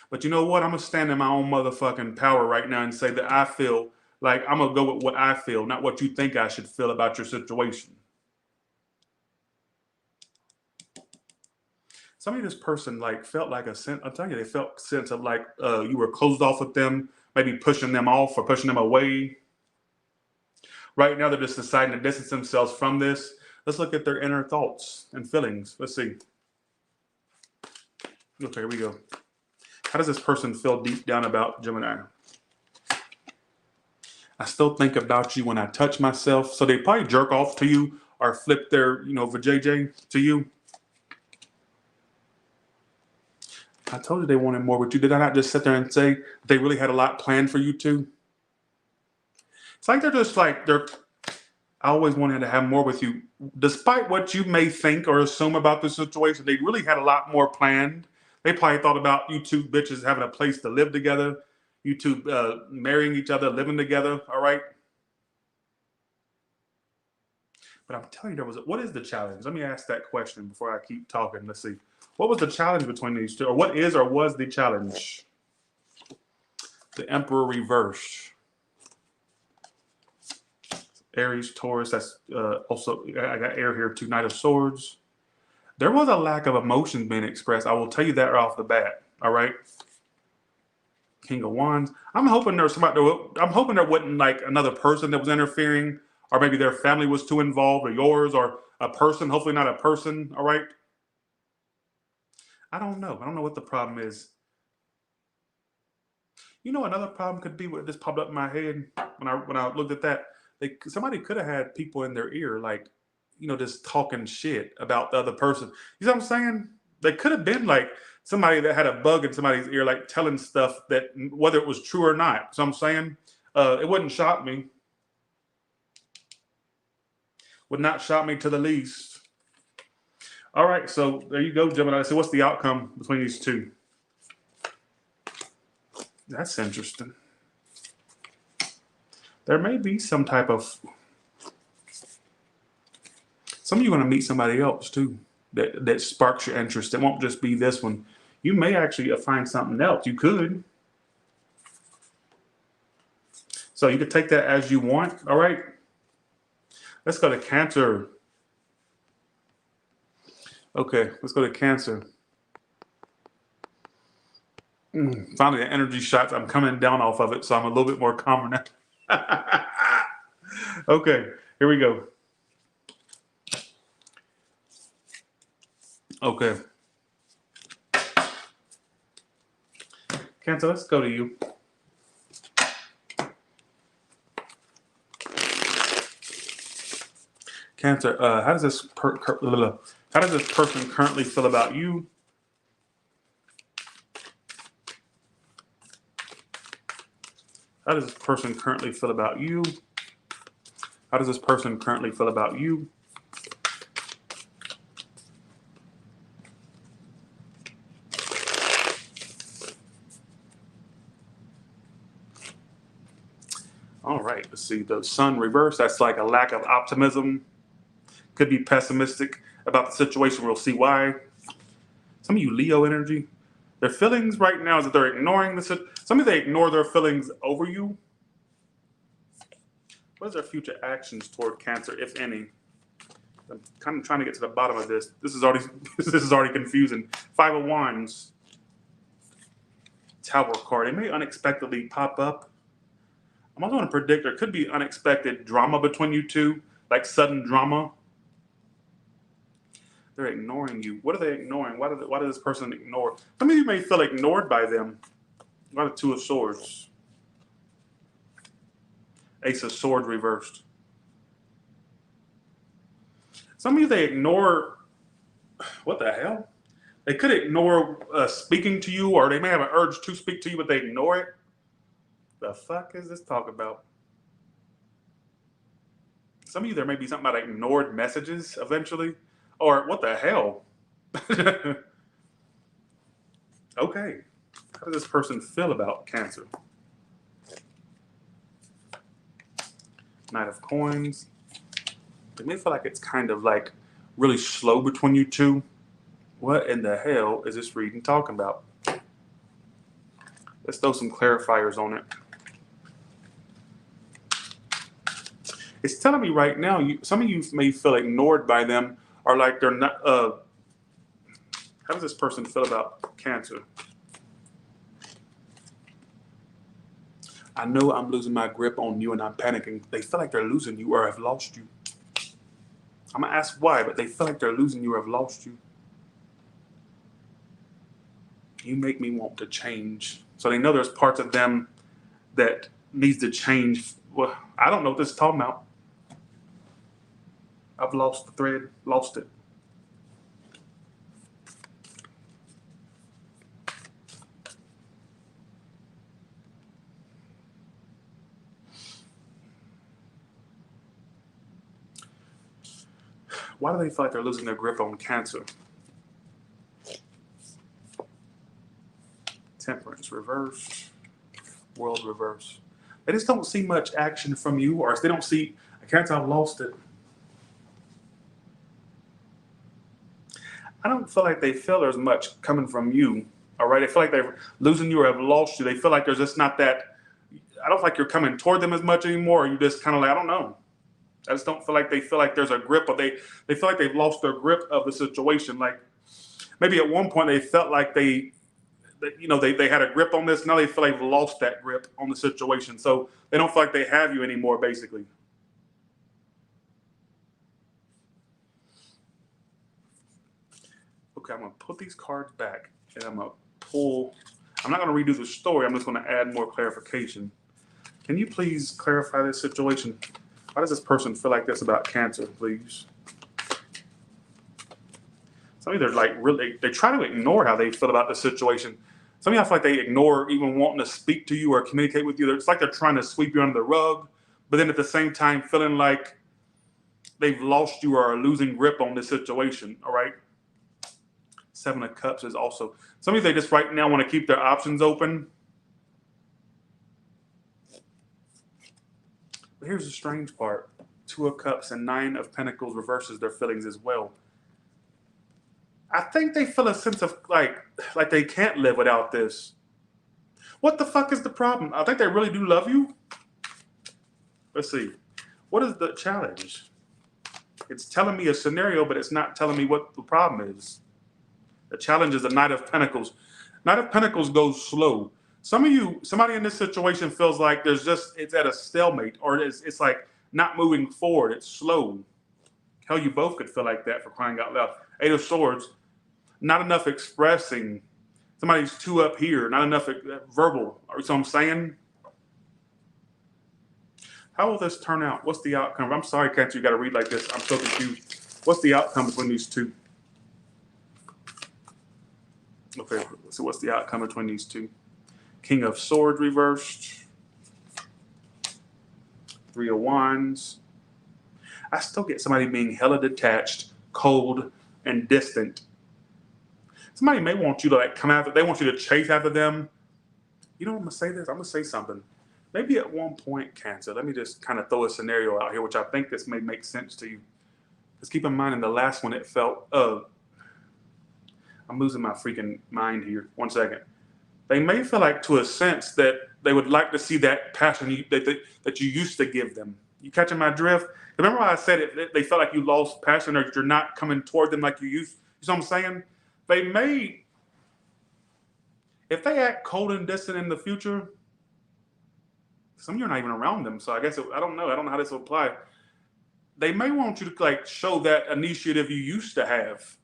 But you know what? I'm going to stand in my own motherfucking power right now and say that I feel like I'm going to go with what I feel, not what you think I should feel about your situation. Some of this person felt like a sense, I'm telling you, they felt a sense of like you were closed off with them, maybe pushing them off or pushing them away. Right now, they're just deciding to distance themselves from this. Let's look at their inner thoughts and feelings. Let's see. Okay, here we go. How does this person feel deep down about Gemini? I still think about you when I touch myself. So they probably jerk off to you or flip their, vajayjay to you. I told you they wanted more with you. Did I not just sit there and say they really had a lot planned for you too? It's like I always wanted to have more with you. Despite what you may think or assume about the situation, they really had a lot more planned. They probably thought about you two bitches having a place to live together, you two marrying each other, living together, all right? But I'm telling you, what is the challenge? Let me ask that question before I keep talking. Let's see. What was the challenge between these two? Or what is or was the challenge? The Emperor reverse. Aries, Taurus, that's also, I got air here too, Knight of Swords. There was a lack of emotion being expressed. I will tell you that right off the bat, all right? King of Wands. I'm hoping there wasn't like another person that was interfering, or maybe their family was too involved, or yours, or a person, hopefully not a person, all right? I don't know. I don't know what the problem is. Another problem could be what just popped up in my head when I looked at that. Somebody could have had people in their ear, just talking shit about the other person. You know what I'm saying? They could have been somebody that had a bug in somebody's ear, like telling stuff that whether it was true or not. So I'm saying it wouldn't shock me. Would not shock me to the least. All right, so there you go, Gemini. So what's the outcome between these two? That's interesting. There may be some type of... Some of you are going to meet somebody else, too, that sparks your interest. It won't just be this one. You may actually find something else. You could. So you could take that as you want. All right. Let's go to Cancer. Okay, let's go to Cancer. Finally, the energy shots. I'm coming down off of it, so I'm a little bit more calmer now. Okay, here we go. Okay. Cancer, let's go to you. Cancer, how does this person currently feel about you? How does this person currently feel about you? How does this person currently feel about you? All right, let's see. The sun reverse, that's like a lack of optimism. Could be pessimistic about the situation. We'll see why. Some of you Leo energy, their feelings right now is that they're ignoring this. Some of you, they ignore their feelings over you. What is their future actions toward Cancer, if any? I'm kind of trying to get to the bottom of this. This is already confusing. Five of Wands, Tower card. It may unexpectedly pop up. I'm also going to predict there could be unexpected drama between you two, like sudden drama. They're ignoring you. What are they ignoring? Why does this person ignore? Some of you may feel ignored by them. Got a Two of Swords. Ace of Swords reversed. Some of you, they ignore... What the hell? They could ignore speaking to you, or they may have an urge to speak to you, but they ignore it. The fuck is this talk about? Some of you, there may be something about ignored messages eventually. Or what the hell? Okay. How does this person feel about Cancer? Knight of Coins. They may feel like it's kind of like really slow between you two. What in the hell is this reading talking about? Let's throw some clarifiers on it. It's telling me right now, some of you may feel ignored by them, or like they're not. How does this person feel about Cancer? I know I'm losing my grip on you and I'm panicking. They feel like they're losing you or have lost you. I'm going to ask why, but they feel like they're losing you or have lost you. You make me want to change. So they know there's parts of them that needs to change. Well, I don't know what this is talking about. I've lost the thread, lost it. Why do they feel like they're losing their grip on Cancer? Temperance reverse, World reverse. They just don't see much action from you, or if they don't see, Cancer, I've lost it. I don't feel like they feel there's much coming from you. All right, they feel like they're losing you or have lost you. They feel like there's just not that. I don't feel like you're coming toward them as much anymore. Or you just kind of like, I don't know. I just don't feel like they feel like there's a grip, or they feel like they've lost their grip of the situation. Like maybe at one point they felt like they had a grip on this. Now they feel like they've lost that grip on the situation. So they don't feel like they have you anymore, basically. Okay, I'm going to put these cards back, and I'm going to pull. I'm not going to redo the story. I'm just going to add more clarification. Can you please clarify this situation? Why does this person feel like this about Cancer, please? Some of you, they're like really, they try to ignore how they feel about the situation. Some of you, I feel like they ignore even wanting to speak to you or communicate with you. It's like they're trying to sweep you under the rug, but then at the same time feeling like they've lost you or are losing grip on this situation, all right? Seven of Cups is also, some of you, they just right now want to keep their options open. But here's the strange part. Two of Cups and Nine of Pentacles reverses their feelings as well. I think they feel a sense of like they can't live without this. What the fuck is the problem? I think they really do love you. Let's see. What is the challenge? It's telling me a scenario, but it's not telling me what the problem is. The challenge is the Knight of Pentacles. Knight of Pentacles goes slow. Some of you, somebody in this situation feels like it's at a stalemate, or it's like not moving forward. It's slow. Hell, you both could feel like that, for crying out loud. Eight of Swords. Not enough expressing. Somebody's two up here. Not enough verbal. You know what I'm saying? How will this turn out? What's the outcome? I'm sorry, Cancer, you got to read like this. I'm so confused. What's the outcome between these two? Okay, so what's the outcome between these two? King of Swords reversed. Three of Wands. I still get somebody being hella detached, cold, and distant. Somebody may want you to like come after, they want you to chase after them. You know, I'm going to say this, I'm going to say something. Maybe at one point, Cancer, let me just kind of throw a scenario out here, which I think this may make sense to you. Just keep in mind in the last one, it felt, I'm losing my freaking mind here. 1 second. They may feel like, to a sense, that they would like to see that passion that you used to give them. You catching my drift? Remember how I said it? They felt like you lost passion, or you're not coming toward them like you used. You know what I'm saying? They may, if they act cold and distant in the future, some of you are not even around them. So I guess, I don't know how this will apply. They may want you to like show that initiative you used to have.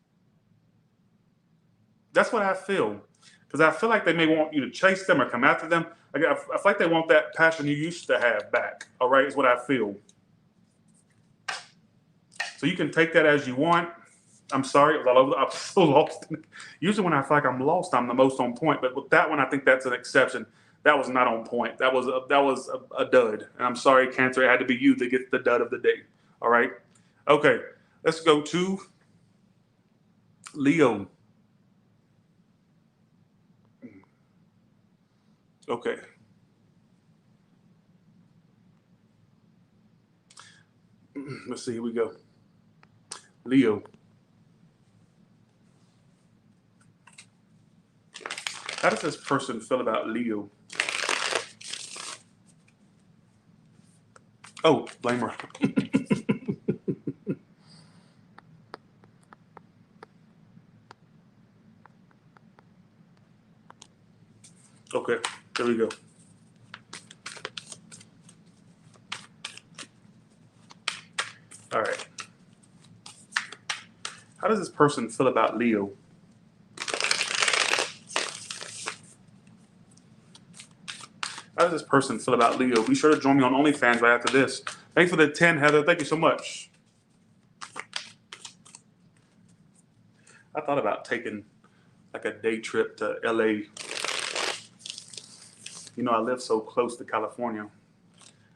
That's what I feel. Because I feel like they may want you to chase them or come after them. I feel like they want that passion you used to have back. All right, is what I feel. So you can take that as you want. I'm sorry, it was all over. I'm so lost. Usually when I feel like I'm lost, I'm the most on point. But with that one, I think that's an exception. That was not on point. That was a dud. And I'm sorry, Cancer, it had to be you to get the dud of the day. All right? Okay, let's go to Leo. Okay. Let's see, here we go. Leo. How does this person feel about Leo? Oh, blame her. Okay, there we go. All right. How does this person feel about Leo? How does this person feel about Leo? Be sure to join me on OnlyFans right after this. Thanks for the 10, Heather. Thank you so much. I thought about taking like a day trip to LA. You know, I live so close to California.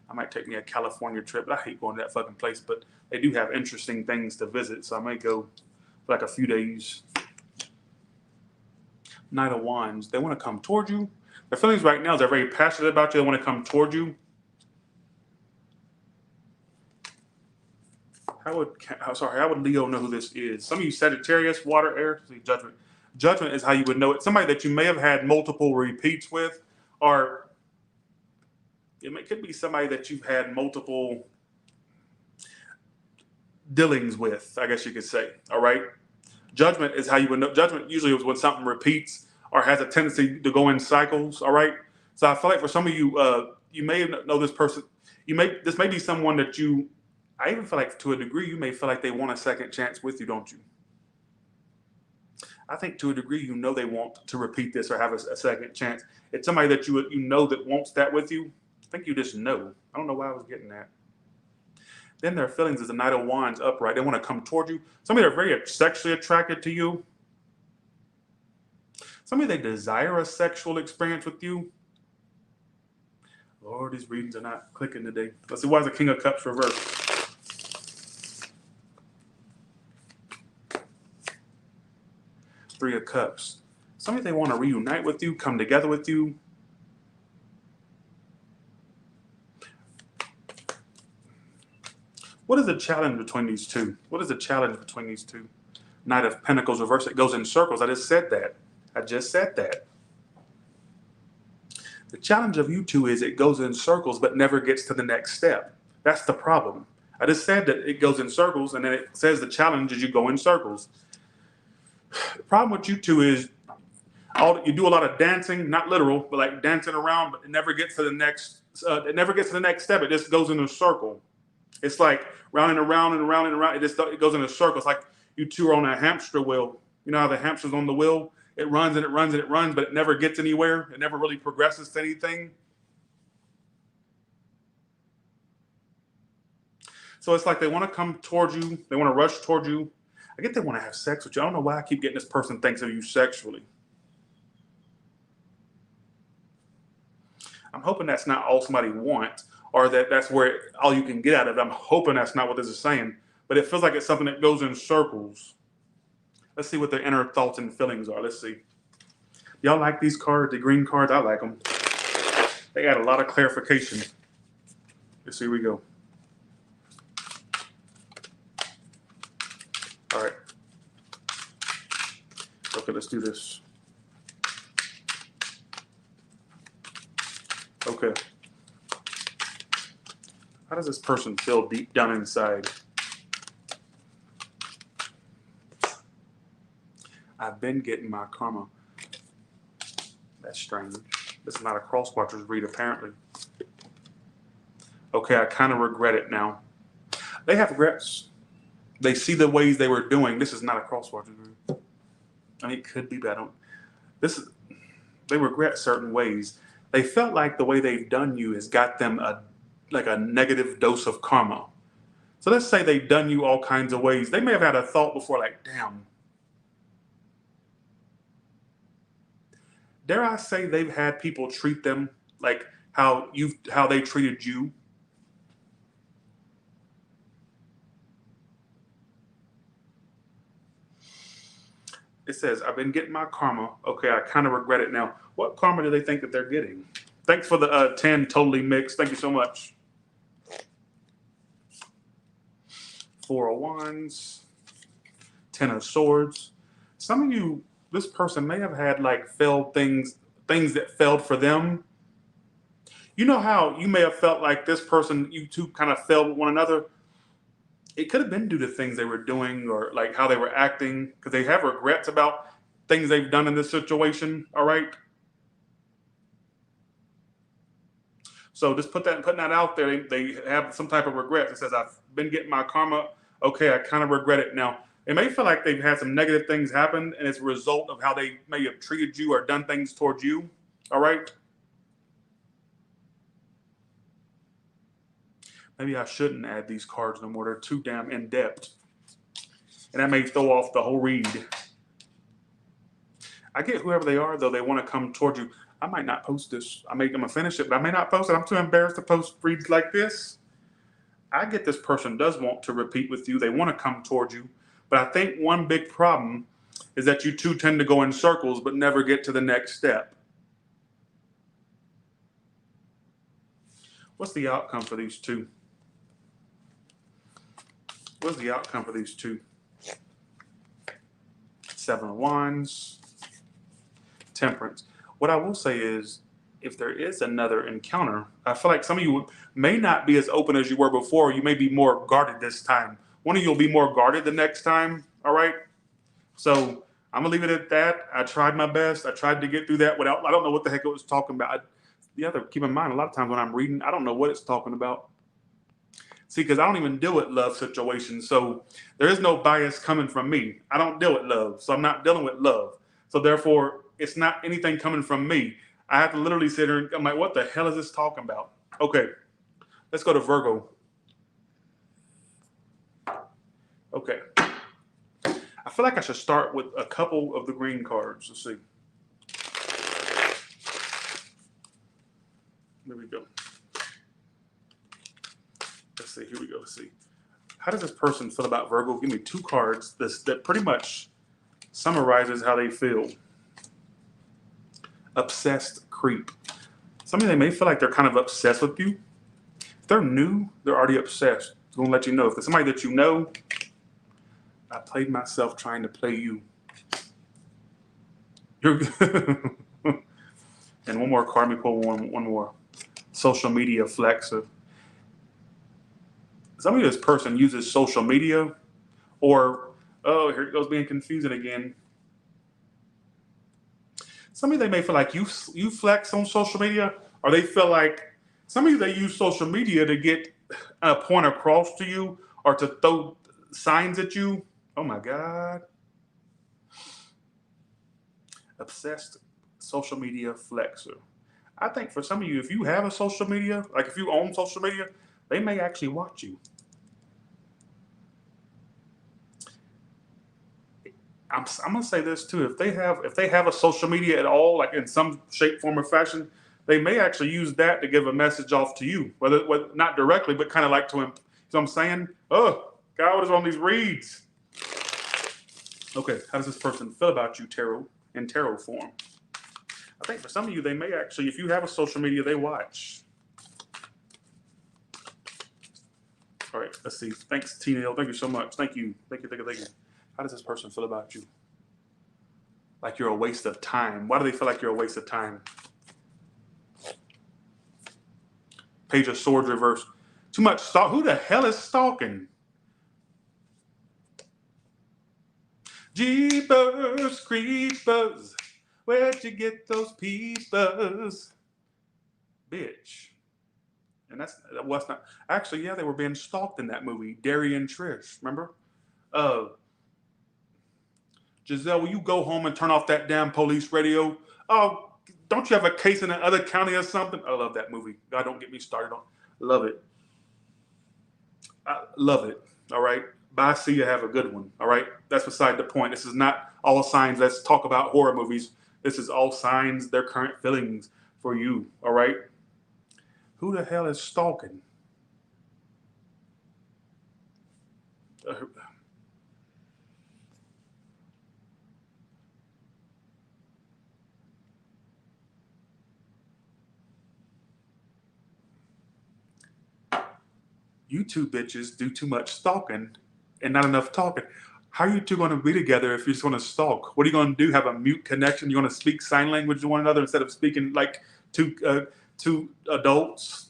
I might take me a California trip. I hate going to that fucking place, but they do have interesting things to visit, so I might go for like a few days. Knight of Wands. They want to come toward you. Their feelings right now is they're very passionate about you. They want to come toward you. How would Leo know who this is? Some of you Sagittarius, water, air, Judgment. Judgment is how you would know it. Somebody that you may have had multiple repeats with, or it could be somebody that you've had multiple dealings with, I guess you could say. All right. Judgment is how you would know. Judgment usually is when something repeats or has a tendency to go in cycles. All right. So I feel like for some of you, you may know this person. This may be someone that I even feel like to a degree, you may feel like they want a second chance with you, don't you? I think to a degree, you know they want to repeat this or have a second chance. It's somebody that you know that wants that with you. I think you just know. I don't know why I was getting that. Then their feelings is the Knight of Wands upright. They want to come toward you. Somebody are very sexually attracted to you. Somebody they desire a sexual experience with you. Lord, these readings are not clicking today. Let's see, why is the King of Cups reversed? Three of Cups. Somebody they want to reunite with you, come together with you. What is the challenge between these two? What is the challenge between these two? Knight of Pentacles reversed. It goes in circles. I just said that. The challenge of you two is it goes in circles but never gets to the next step. That's the problem. I just said that it goes in circles, and then it says the challenge is you go in circles. The problem with you two is you do a lot of dancing, not literal, but like dancing around, but it never gets to the next. It never gets to the next step. It just goes in a circle. It's like round and around and around and around. It goes in a circle. It's like you two are on a hamster wheel. You know how the hamster's on the wheel? It runs and it runs and it runs, but it never gets anywhere. It never really progresses to anything. So it's like they want to come towards you. They want to rush towards you. I get they want to have sex with you. I don't know why I keep getting this person thinks of you sexually. I'm hoping that's not all somebody wants, or that's where all you can get out of it. I'm hoping that's not what this is saying. But it feels like it's something that goes in circles. Let's see what their inner thoughts and feelings are. Let's see. Y'all like these cards, the green cards? I like them. They add a lot of clarification. Let's see, here we go. All right. Okay, let's do this. Okay. How does this person feel deep down inside? I've been getting my karma. That's strange. This is not a cross-watcher's read, apparently. Okay, I kind of regret it now. They have regrets. They see the ways they were doing. This is not a cross-watcher's read. I mean, it could be, but I don't. They regret certain ways. They felt like the way they've done you has got them like a negative dose of karma. So let's say they've done you all kinds of ways. They may have had a thought before, like, damn. Dare I say they've had people treat them like how they treated you? It says, I've been getting my karma. Okay, I kind of regret it now. What karma do they think that they're getting? Thanks for the 10 totally mixed. Thank you so much. 4 of Wands. 10 of Swords. Some of you, this person may have had like failed things that failed for them. You know how you may have felt like this person, you two kind of failed with one another? It could have been due to things they were doing or like how they were acting, because they have regrets about things they've done in this situation, all right? So just putting that out there, they have some type of regrets. It says, I've been getting my karma. Okay, I kind of regret it now. It may feel like they've had some negative things happen, and it's a result of how they may have treated you or done things towards you, all right? Maybe I shouldn't add these cards no more. They're too damn in-depth. And that may throw off the whole read. I get whoever they are, though, they want to come toward you. I might not post this. I'm going to finish it, but I may not post it. I'm too embarrassed to post reads like this. I get this person does want to repeat with you. They want to come toward you. But I think one big problem is that you two tend to go in circles but never get to the next step. What's the outcome for these two? What's the outcome for these two? 7 of Wands. Temperance. What I will say is, if there is another encounter, I feel like some of you may not be as open as you were before. You may be more guarded this time. One of you will be more guarded the next time, all right? So I'm going to leave it at that. I tried my best. I tried to get through that without, I don't know what the heck it was talking about. Keep in mind, a lot of times when I'm reading, I don't know what it's talking about. See, because I don't even deal with love situations. So there is no bias coming from me. I don't deal with love. So I'm not dealing with love. So therefore, it's not anything coming from me. I have to literally sit here and I'm like, what the hell is this talking about? Okay, let's go to Virgo. Okay. I feel like I should start with a couple of the green cards. Let's see. There we go. Let's see. Here we go. Let's see. How does this person feel about Virgo? Give me 2 cards that pretty much summarizes how they feel. Obsessed creep. Some of them may feel like they're kind of obsessed with you. If they're new, they're already obsessed. It's going to let you know. If there's somebody that you know, I played myself trying to play you. You're And one more card. Let me pull one more. Social media flexer. Some of this person uses social media, or, oh, here it goes being confusing again. Some of you, they may feel like you flex on social media, or they feel like some of you, they use social media to get a point across to you or to throw signs at you. Oh my God. Obsessed social media flexer. I think for some of you, if you have a social media, like if you own social media, they may actually watch you. I'm gonna say this too. If they have a social media at all, like in some shape, form, or fashion, they may actually use that to give a message off to you, whether not directly, but kind of like to him. So I'm saying, oh God, what is on these reads? Okay, how does this person feel about you, tarot, in tarot form? I think for some of you, they may actually, if you have a social media, they watch. All right, let's see. Thanks, Tina. Thank you so much. Thank you. Thank you. How does this person feel about you? Like you're a waste of time. Why do they feel like you're a waste of time? Page of Swords reverse. Too much stalk. Who the hell is stalking? Jeepers creepers. Where'd you get those peepers? Bitch. And that was not. Actually, yeah, they were being stalked in that movie. Derry and Trish. Remember? Giselle, will you go home and turn off that damn police radio? Oh, don't you have a case in another county or something? I love that movie. God, don't get me started on. Love it. I love it. All right. Bye. See you. Have a good one. All right. That's beside the point. This is not all signs. Let's talk about horror movies. This is all signs, their current feelings for you. All right. Who the hell is stalking? You two bitches do too much stalking and not enough talking. How are you two going to be together if you're just going to stalk? What are you going to do? Have a mute connection? You're going to speak sign language to one another instead of speaking like two adults?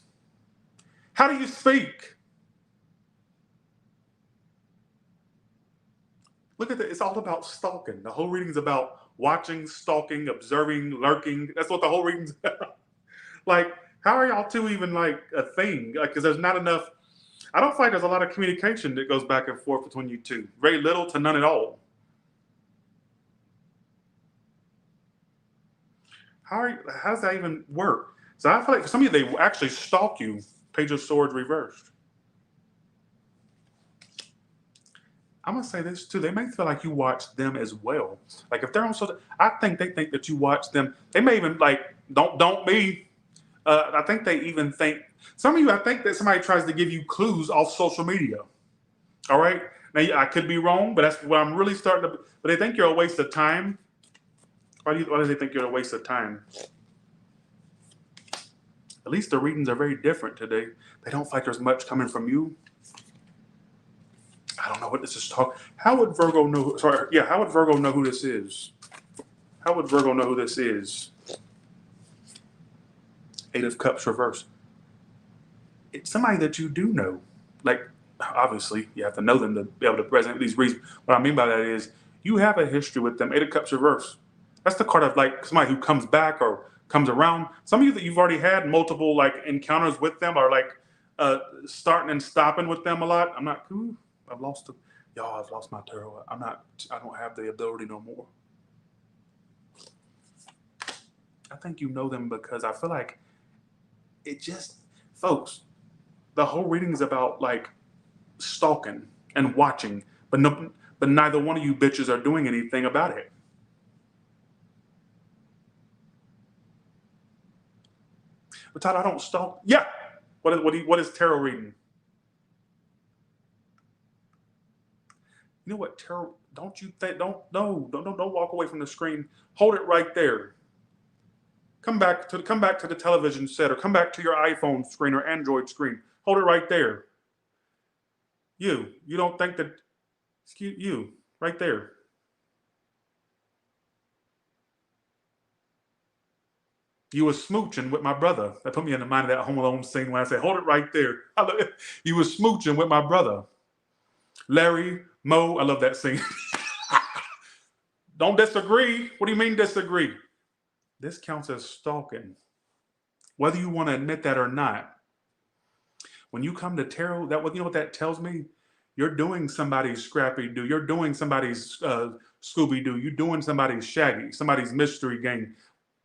How do you speak? Look at that. It's all about stalking. The whole reading is about watching, stalking, observing, lurking. That's what the whole reading's about. Like, how are y'all two even like a thing? Like, because there's not enough. I don't feel like there's a lot of communication that goes back and forth between you two. Very little to none at all. How does that even work? So I feel like for some of you, they actually stalk you. Page of Swords reversed. I'm gonna say this too. They may feel like you watch them as well. Like if they're on social, I think they think that you watch them. They may even like don't be. I think they even think some of you. I think that somebody tries to give you clues off social media. All right. Now I could be wrong, but that's what I'm really starting to. But they think you're a waste of time. Why do they think you're a waste of time? At least the readings are very different today. They don't feel like there's much coming from you. I don't know what this is talking. How would Virgo know? Sorry, yeah. How would Virgo know who this is? How would Virgo know who this is? 8 of Cups reversed. It's somebody that you do know. Like, obviously, you have to know them to be able to present these reasons. What I mean by that is you have a history with them. 8 of Cups reversed. That's the card of like somebody who comes back or comes around. Some of you that you've already had multiple like encounters with them are like starting and stopping with them a lot. I'm not cool. I've lost them. Y'all, I've lost my tarot. I don't have the ability no more. I think you know them because I feel like it just, folks, the whole reading is about like stalking and watching. But no, but neither one of you bitches are doing anything about it. But Tyler, I don't stalk. Yeah. What is tarot reading? You know what tarot? Don't you think? Don't walk away from the screen. Hold it right there. Come back to the television set, or come back to your iPhone screen or Android screen. Hold it right there. You don't think that? Excuse you, right there. You was smooching with my brother. That put me in the mind of that Home Alone scene when I said, "Hold it right there." You was smooching with my brother, Larry Moe. I love that scene. Don't disagree. What do you mean disagree? This counts as stalking, whether you want to admit that or not. When you come to tarot, you know what that tells me? You're doing somebody's Scrappy Doo. You're doing somebody's Scooby Doo. You're doing somebody's Shaggy, somebody's mystery game.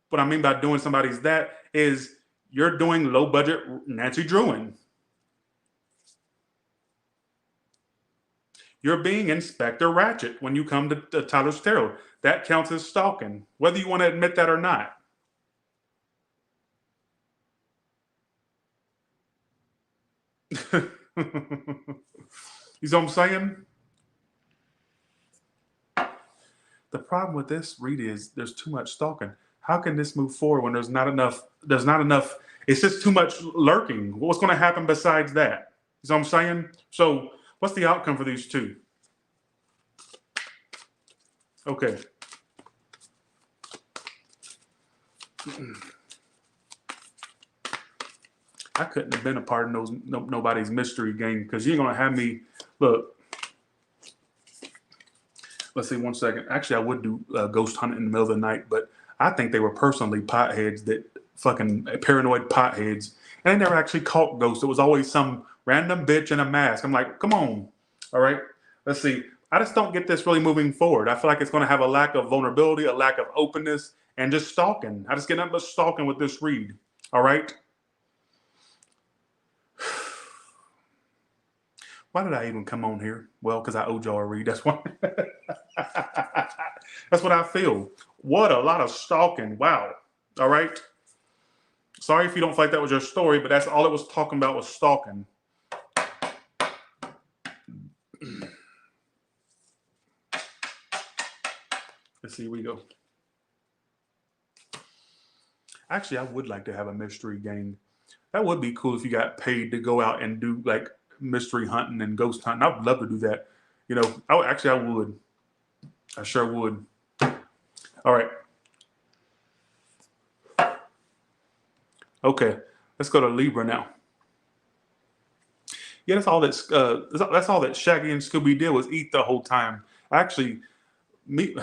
What I mean by doing somebody's that is you're doing low budget Nancy Drewin. You're being Inspector Ratchet when you come to Tyler's Tarot. That counts as stalking, whether you want to admit that or not. You see what I'm saying? The problem with this read is there's too much stalking. How can this move forward when there's not enough? It's just too much lurking. What's going to happen besides that? You see what I'm saying? So what's the outcome for these two? Okay. I couldn't have been a part of nobody's mystery game, because you're going to have me, look. Let's see, 1 second. Actually, I would do ghost hunting in the middle of the night, but I think they were personally potheads, that fucking paranoid potheads. And they never actually caught ghosts. It was always some random bitch in a mask. I'm like, come on. All right. Let's see. I just don't get this really moving forward. I feel like it's going to have a lack of vulnerability, a lack of openness, and just stalking. I just get nothing but stalking with this read. All right. Why did I even come on here? Well, because I owed y'all a read. That's why. That's what I feel. What a lot of stalking. Wow. All right. Sorry if you don't feel like that was your story, but that's all it was talking about, was stalking. Let's see, here we go. Actually, I would like to have a mystery gang. That would be cool if you got paid to go out and do like mystery hunting and ghost hunting. I would love to do that. You know, I would. I sure would. All right. Okay, let's go to Libra now. Yeah, that's all that Shaggy and Scooby did, was eat the whole time. Actually, me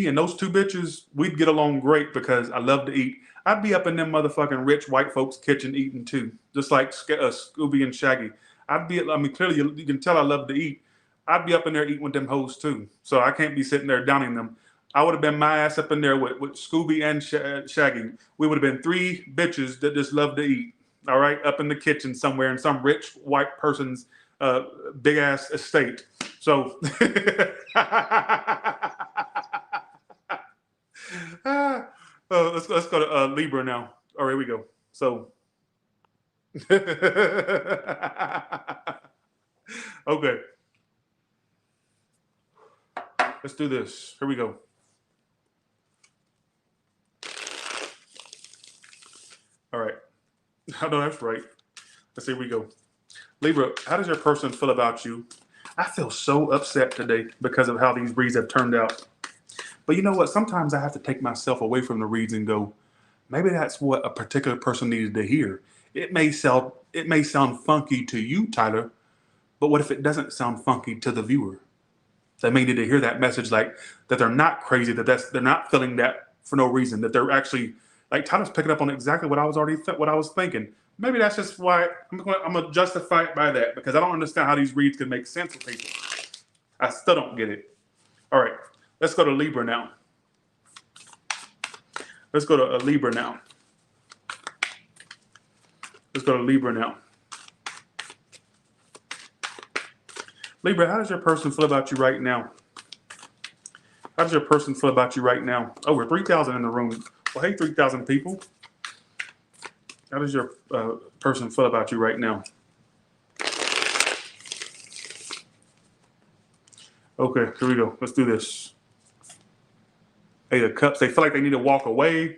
and those two bitches, we'd get along great because I love to eat. I'd be up in them motherfucking rich white folks' kitchen eating too, just like Scooby and Shaggy. Clearly you can tell I love to eat. I'd be up in there eating with them hoes too. So I can't be sitting there downing them. I would have been my ass up in there with Scooby and Shaggy. We would have been three bitches that just love to eat. All right, up in the kitchen somewhere in some rich white person's big ass estate. So let's go to Libra now. All right, here we go. So okay, let's do this. Here we go. All right. I know that's right. Let's see, here we go. Libra, how does your person feel about you? I feel so upset today because of how these reads have turned out. But you know what? Sometimes I have to take myself away from the reads and go, maybe that's what a particular person needed to hear. It may sound funky to you, Tyler, but what if it doesn't sound funky to the viewer? They may need to hear that message, like that they're not crazy, they're not feeling that for no reason, that they're actually, like Tyler's picking up on exactly what I was thinking. Maybe that's just why I'm gonna justify it by that, because I don't understand how these reads can make sense to people. I still don't get it. All right, let's go to Libra now. Let's go to Libra now. Let's go to Libra now. Libra, how does your person feel about you right now? How does your person feel about you right now? Over 3,000 in the room. Well, hey, 3,000 people. How does your person feel about you right now? Okay, here we go. Let's do this. Eight of Cups. They feel like they need to walk away.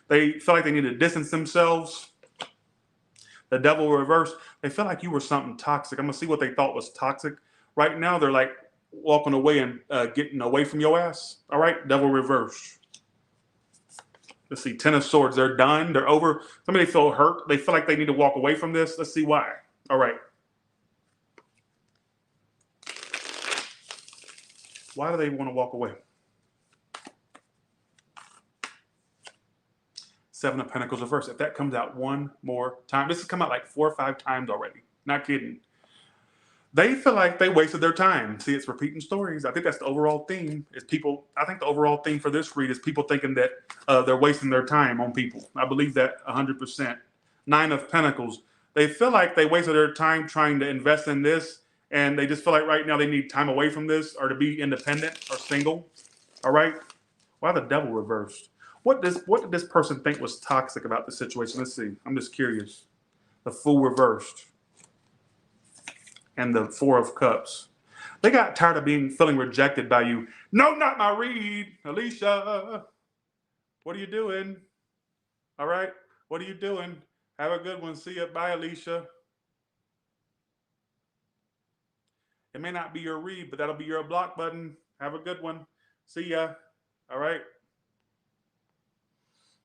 They feel like they need to distance themselves. The Devil reverse. They feel like you were something toxic. I'm going to see what they thought was toxic. Right now, they're like walking away and getting away from your ass. All right, Devil reverse. Let's see, Ten of Swords. They're done. They're over. Somebody feel hurt. They feel like they need to walk away from this. Let's see why. All right. Why do they want to walk away? Seven of Pentacles reverse. If that comes out one more time, this has come out like 4 or 5 times already. Not kidding. They feel like they wasted their time. See, it's repeating stories. I think that's the overall theme. Is people? I think the overall theme for this read is people thinking that they're wasting their time on people. I believe that 100%. Nine of Pentacles. They feel like they wasted their time trying to invest in this, and they just feel like right now they need time away from this or to be independent or single. All right. Why the Devil reversed? What did this person think was toxic about the situation? Let's see. I'm just curious. The Fool reversed. And the Four of Cups. They got tired of feeling rejected by you. No, not my read. Alicia, what are you doing? All right, what are you doing? Have a good one. See ya. Bye, Alicia. It may not be your read, but that'll be your block button. Have a good one. See ya. All right.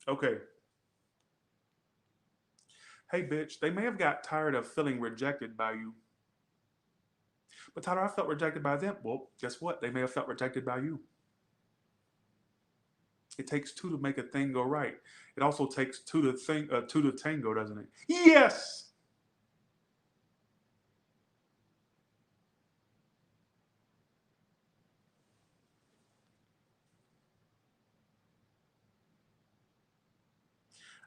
Okay. Hey, bitch, they may have got tired of feeling rejected by you. But Tyler, I felt rejected by them. Well, guess what? They may have felt rejected by you. It takes two to make a thing go right. It also takes two to tango, doesn't it? Yes.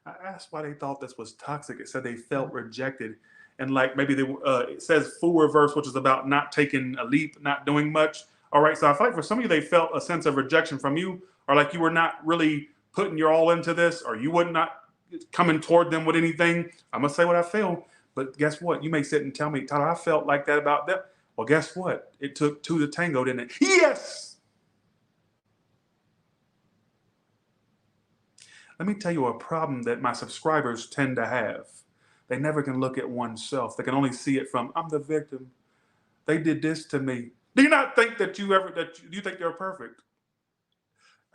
I asked why they thought this was toxic. It said they felt rejected, and like maybe they. It says Fool reverse, which is about not taking a leap, not doing much. All right, so I feel like for some of you, they felt a sense of rejection from you, or like you were not really putting your all into this, or you were not coming toward them with anything. I'm gonna say what I feel, but guess what? You may sit and tell me, Tyler, I felt like that about them. Well, guess what? It took two to tango, didn't it? Yes. Let me tell you a problem that my subscribers tend to have. They never can look at oneself. They can only see it from, I'm the victim. They did this to me. Do you not think that you think they're perfect?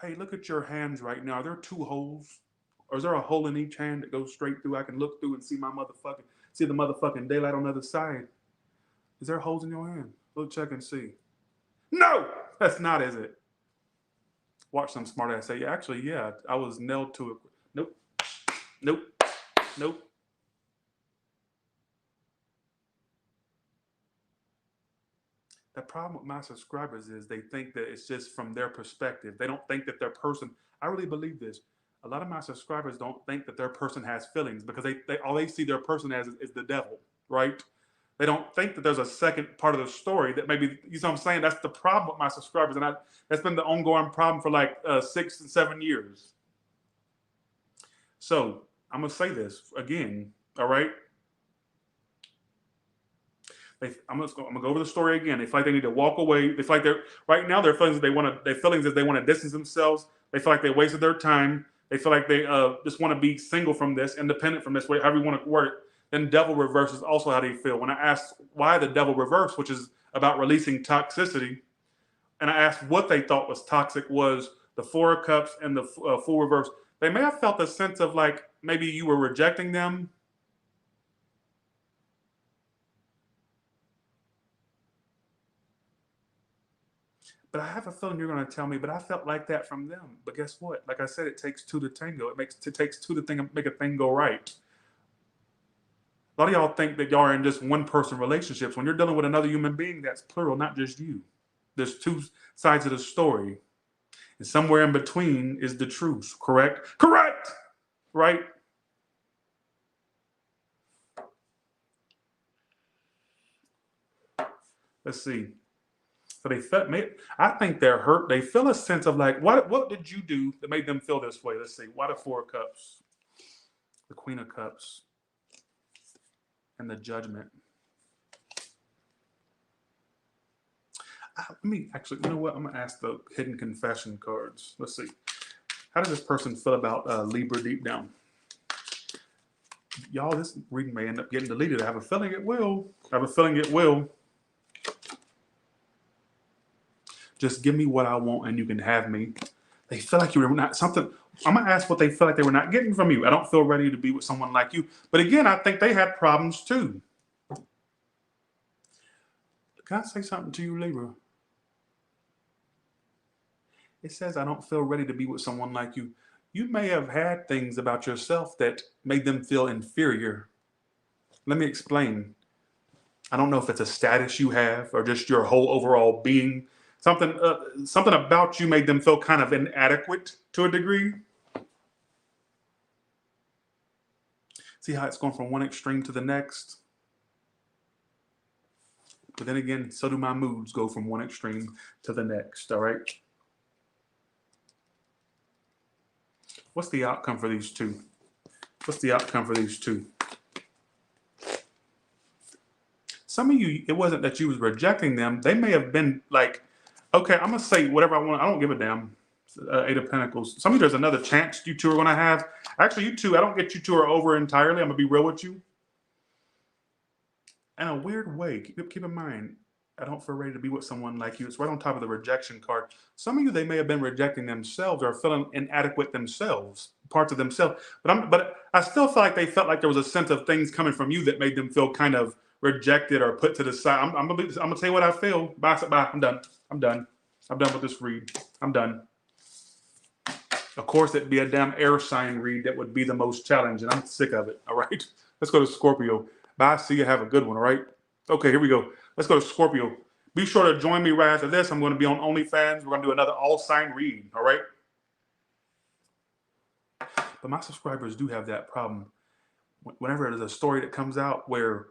Hey, look at your hands right now. Are there 2 holes? Or is there a hole in each hand that goes straight through? I can look through and see see the motherfucking daylight on the other side. Is there holes in your hand? Go check and see. No, that's not, is it? Watch some smart ass say, actually, yeah, I was nailed to it. Nope. Nope. Nope. The problem with my subscribers is they think that it's just from their perspective. They don't think that their person, I really believe this. A lot of my subscribers don't think that their person has feelings because they all they see their person as is the devil, right? They don't think that there's a second part of the story that maybe, you know what I'm saying? That's the problem with my subscribers. And that's been the ongoing problem for like 6 and 7 years. So I'm going to say this again, all right? I'm gonna go over the story again. They feel like they need to walk away. They feel like they're right now. Their feelings is they want to distance themselves. They feel like they wasted their time. They feel like they just want to be single from this, independent from this, however you want to word it. Then Devil reverse is also how they feel. When I asked why the Devil reverse, which is about releasing toxicity, and I asked what they thought was toxic, was the Four of Cups and the Fool reverse. They may have felt a sense of like maybe you were rejecting them. But I have a feeling you're going to tell me, but I felt like that from them. But guess what? Like I said, it takes two to tango. It takes two to make a thing go right. A lot of y'all think that y'all are in just one person relationships. When you're dealing with another human being, that's plural, not just you. There's 2 sides of the story. And somewhere in between is the truth, correct? Correct! Right? Let's see. So they felt, I think they're hurt. They feel a sense of like, what did you do that made them feel this way? Let's see. Why the Four of Cups, the Queen of Cups, and the Judgment? Let me actually, you know what? I'm going to ask the hidden confession cards. Let's see. How does this person feel about Libra deep down? Y'all, this reading may end up getting deleted. I have a feeling it will. I have a feeling it will. Just give me what I want and you can have me. They feel like you were not something. I'm going to ask what they feel like they were not getting from you. I don't feel ready to be with someone like you. But again, I think they had problems too. Can I say something to you, Libra? It says, I don't feel ready to be with someone like you. You may have had things about yourself that made them feel inferior. Let me explain. I don't know if it's a status you have or just your whole overall being. Something about you made them feel kind of inadequate to a degree. See how it's going from one extreme to the next? But then again, so do my moods go from one extreme to the next, all right? What's the outcome for these two? What's the outcome for these two? Some of you, it wasn't that you was rejecting them. They may have been like, okay, I'm going to say whatever I want. I don't give a damn. Eight of Pentacles. Some of you, there's another chance you two are going to have. Actually, you two, I don't get you two are over entirely. I'm going to be real with you. In a weird way, keep in mind, I don't feel ready to be with someone like you. It's right on top of the rejection card. Some of you, they may have been rejecting themselves or feeling inadequate themselves, parts of themselves. But I still feel like they felt like there was a sense of things coming from you that made them feel kind of rejected or put to the side. I'm gonna tell you what I feel. Bye. I'm done. I'm done with this read. I'm done. Of course, it'd be a damn air sign read that would be the most challenging. I'm sick of it. All right. Let's go to Scorpio. Bye. See you. Have a good one. All right. Okay, here we go. Let's go to Scorpio. Be sure to join me right after this. I'm going to be on OnlyFans. We're going to do another all sign read. All right. But my subscribers do have that problem. Whenever there's a story that comes out where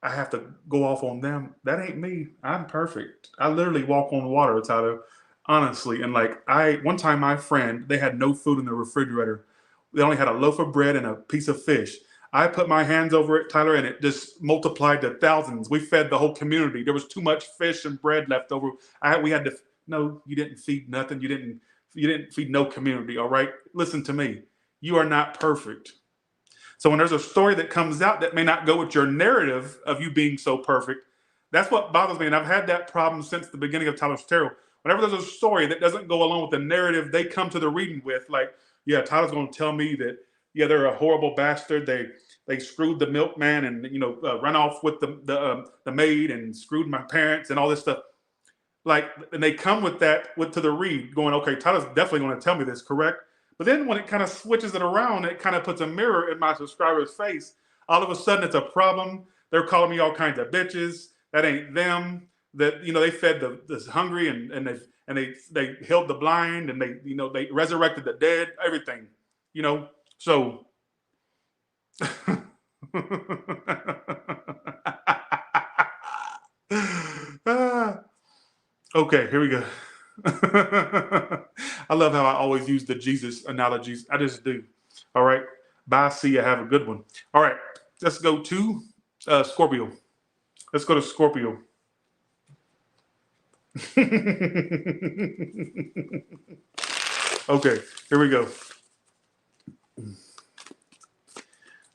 I have to go off on them, that ain't me. I'm perfect. I literally walk on water, Tyler. Honestly. And like one time my friend, they had no food in the refrigerator. They only had a loaf of bread and a piece of fish. I put my hands over it, Tyler, and it just multiplied to thousands. We fed the whole community. There was too much fish and bread left over. We had to. No, you didn't feed nothing. You didn't feed no community. All right. Listen to me. You are not perfect. So when there's a story that comes out that may not go with your narrative of you being so perfect, that's what bothers me. And I've had that problem since the beginning of Tyler's Tarot. Whenever there's a story that doesn't go along with the narrative they come to the reading with, like, yeah, Tyler's going to tell me that, yeah, they're a horrible bastard. They screwed the milkman and run off with the maid and screwed my parents and all this stuff. Like, and they come with that to the read, going, okay, Tyler's definitely going to tell me this, correct? But then when it kind of switches it around, it kind of puts a mirror in my subscriber's face. All of a sudden, it's a problem. They're calling me all kinds of bitches. That ain't them. That they fed the hungry and they healed the blind and they resurrected the dead. Everything, So. Okay, here we go. I love how I always use the Jesus analogies. I just do. All right. Bye. See you. Have a good one. All right. Let's go to Scorpio. Let's go to Scorpio. Okay. Here we go.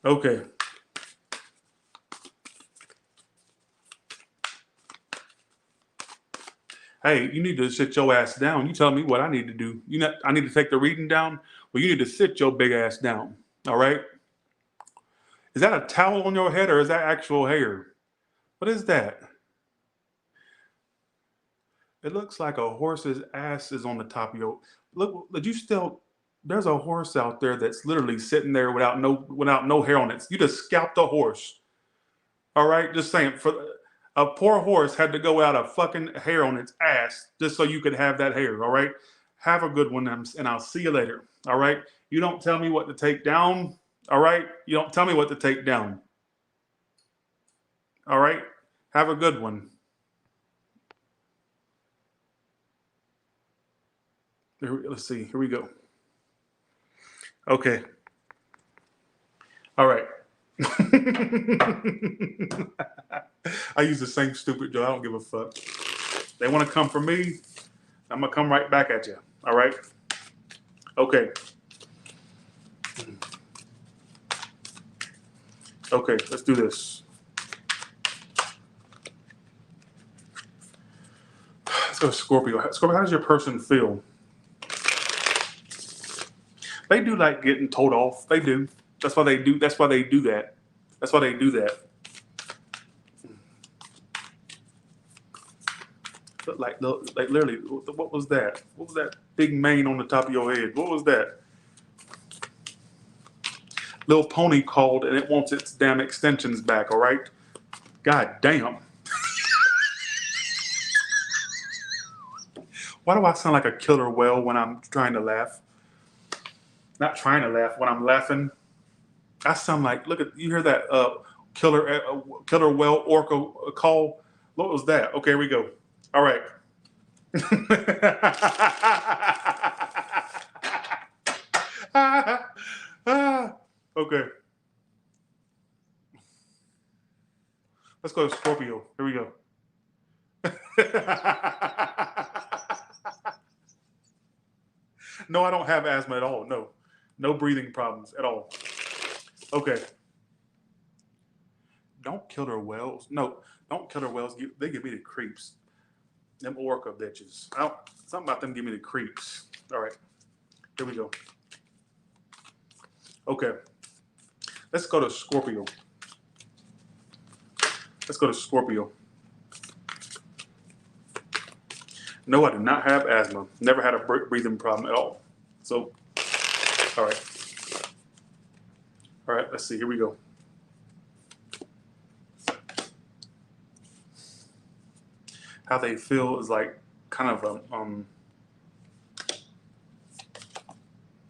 Okay. Hey, you need to sit your ass down. You tell me what I need to do. I need to take the reading down. Well, you need to sit your big ass down. All right. Is that a towel on your head or is that actual hair? What is that? It looks like a horse's ass is on the top of your. Look, there's a horse out there that's literally sitting there without no hair on it. You just scalped a horse. All right, just saying. For a poor horse had to go out a fucking hair on its ass just so you could have that hair. All right, have a good one, and I'll see you later. All right, you don't tell me what to take down. All right, you don't tell me what to take down. All right, have a good one. Let's see. Here we go. Okay. All right. I use the same stupid joke. I don't give a fuck. They want to come for me. I'm going to come right back at you. All right? Okay. Okay, let's do this. Let's go to Scorpio. Scorpio, how does your person feel? They do like getting told off. They do. That's why they do. That's why they do that. That's why they do that. Like literally, what was that? What was that big mane on the top of your head? What was that? Little pony called and it wants its damn extensions back. All right. God damn. Why do I sound like a killer whale when I'm trying to laugh? Not trying to laugh, when I'm laughing. I sound like, look at, you hear that killer whale orca call? What was that? Okay, here we go. All right. Okay. Let's go to Scorpio. Here we go. No, I don't have asthma at all. No. No breathing problems at all. Okay. Don't killer whales. No, don't killer whales. They give me the creeps. Them orca bitches. Something about them give me the creeps. All right. Here we go. Okay. Let's go to Scorpio. Let's go to Scorpio. No, I do not have asthma. Never had a breathing problem at all. So, all right. All right, let's see. Here we go. How they feel is like kind of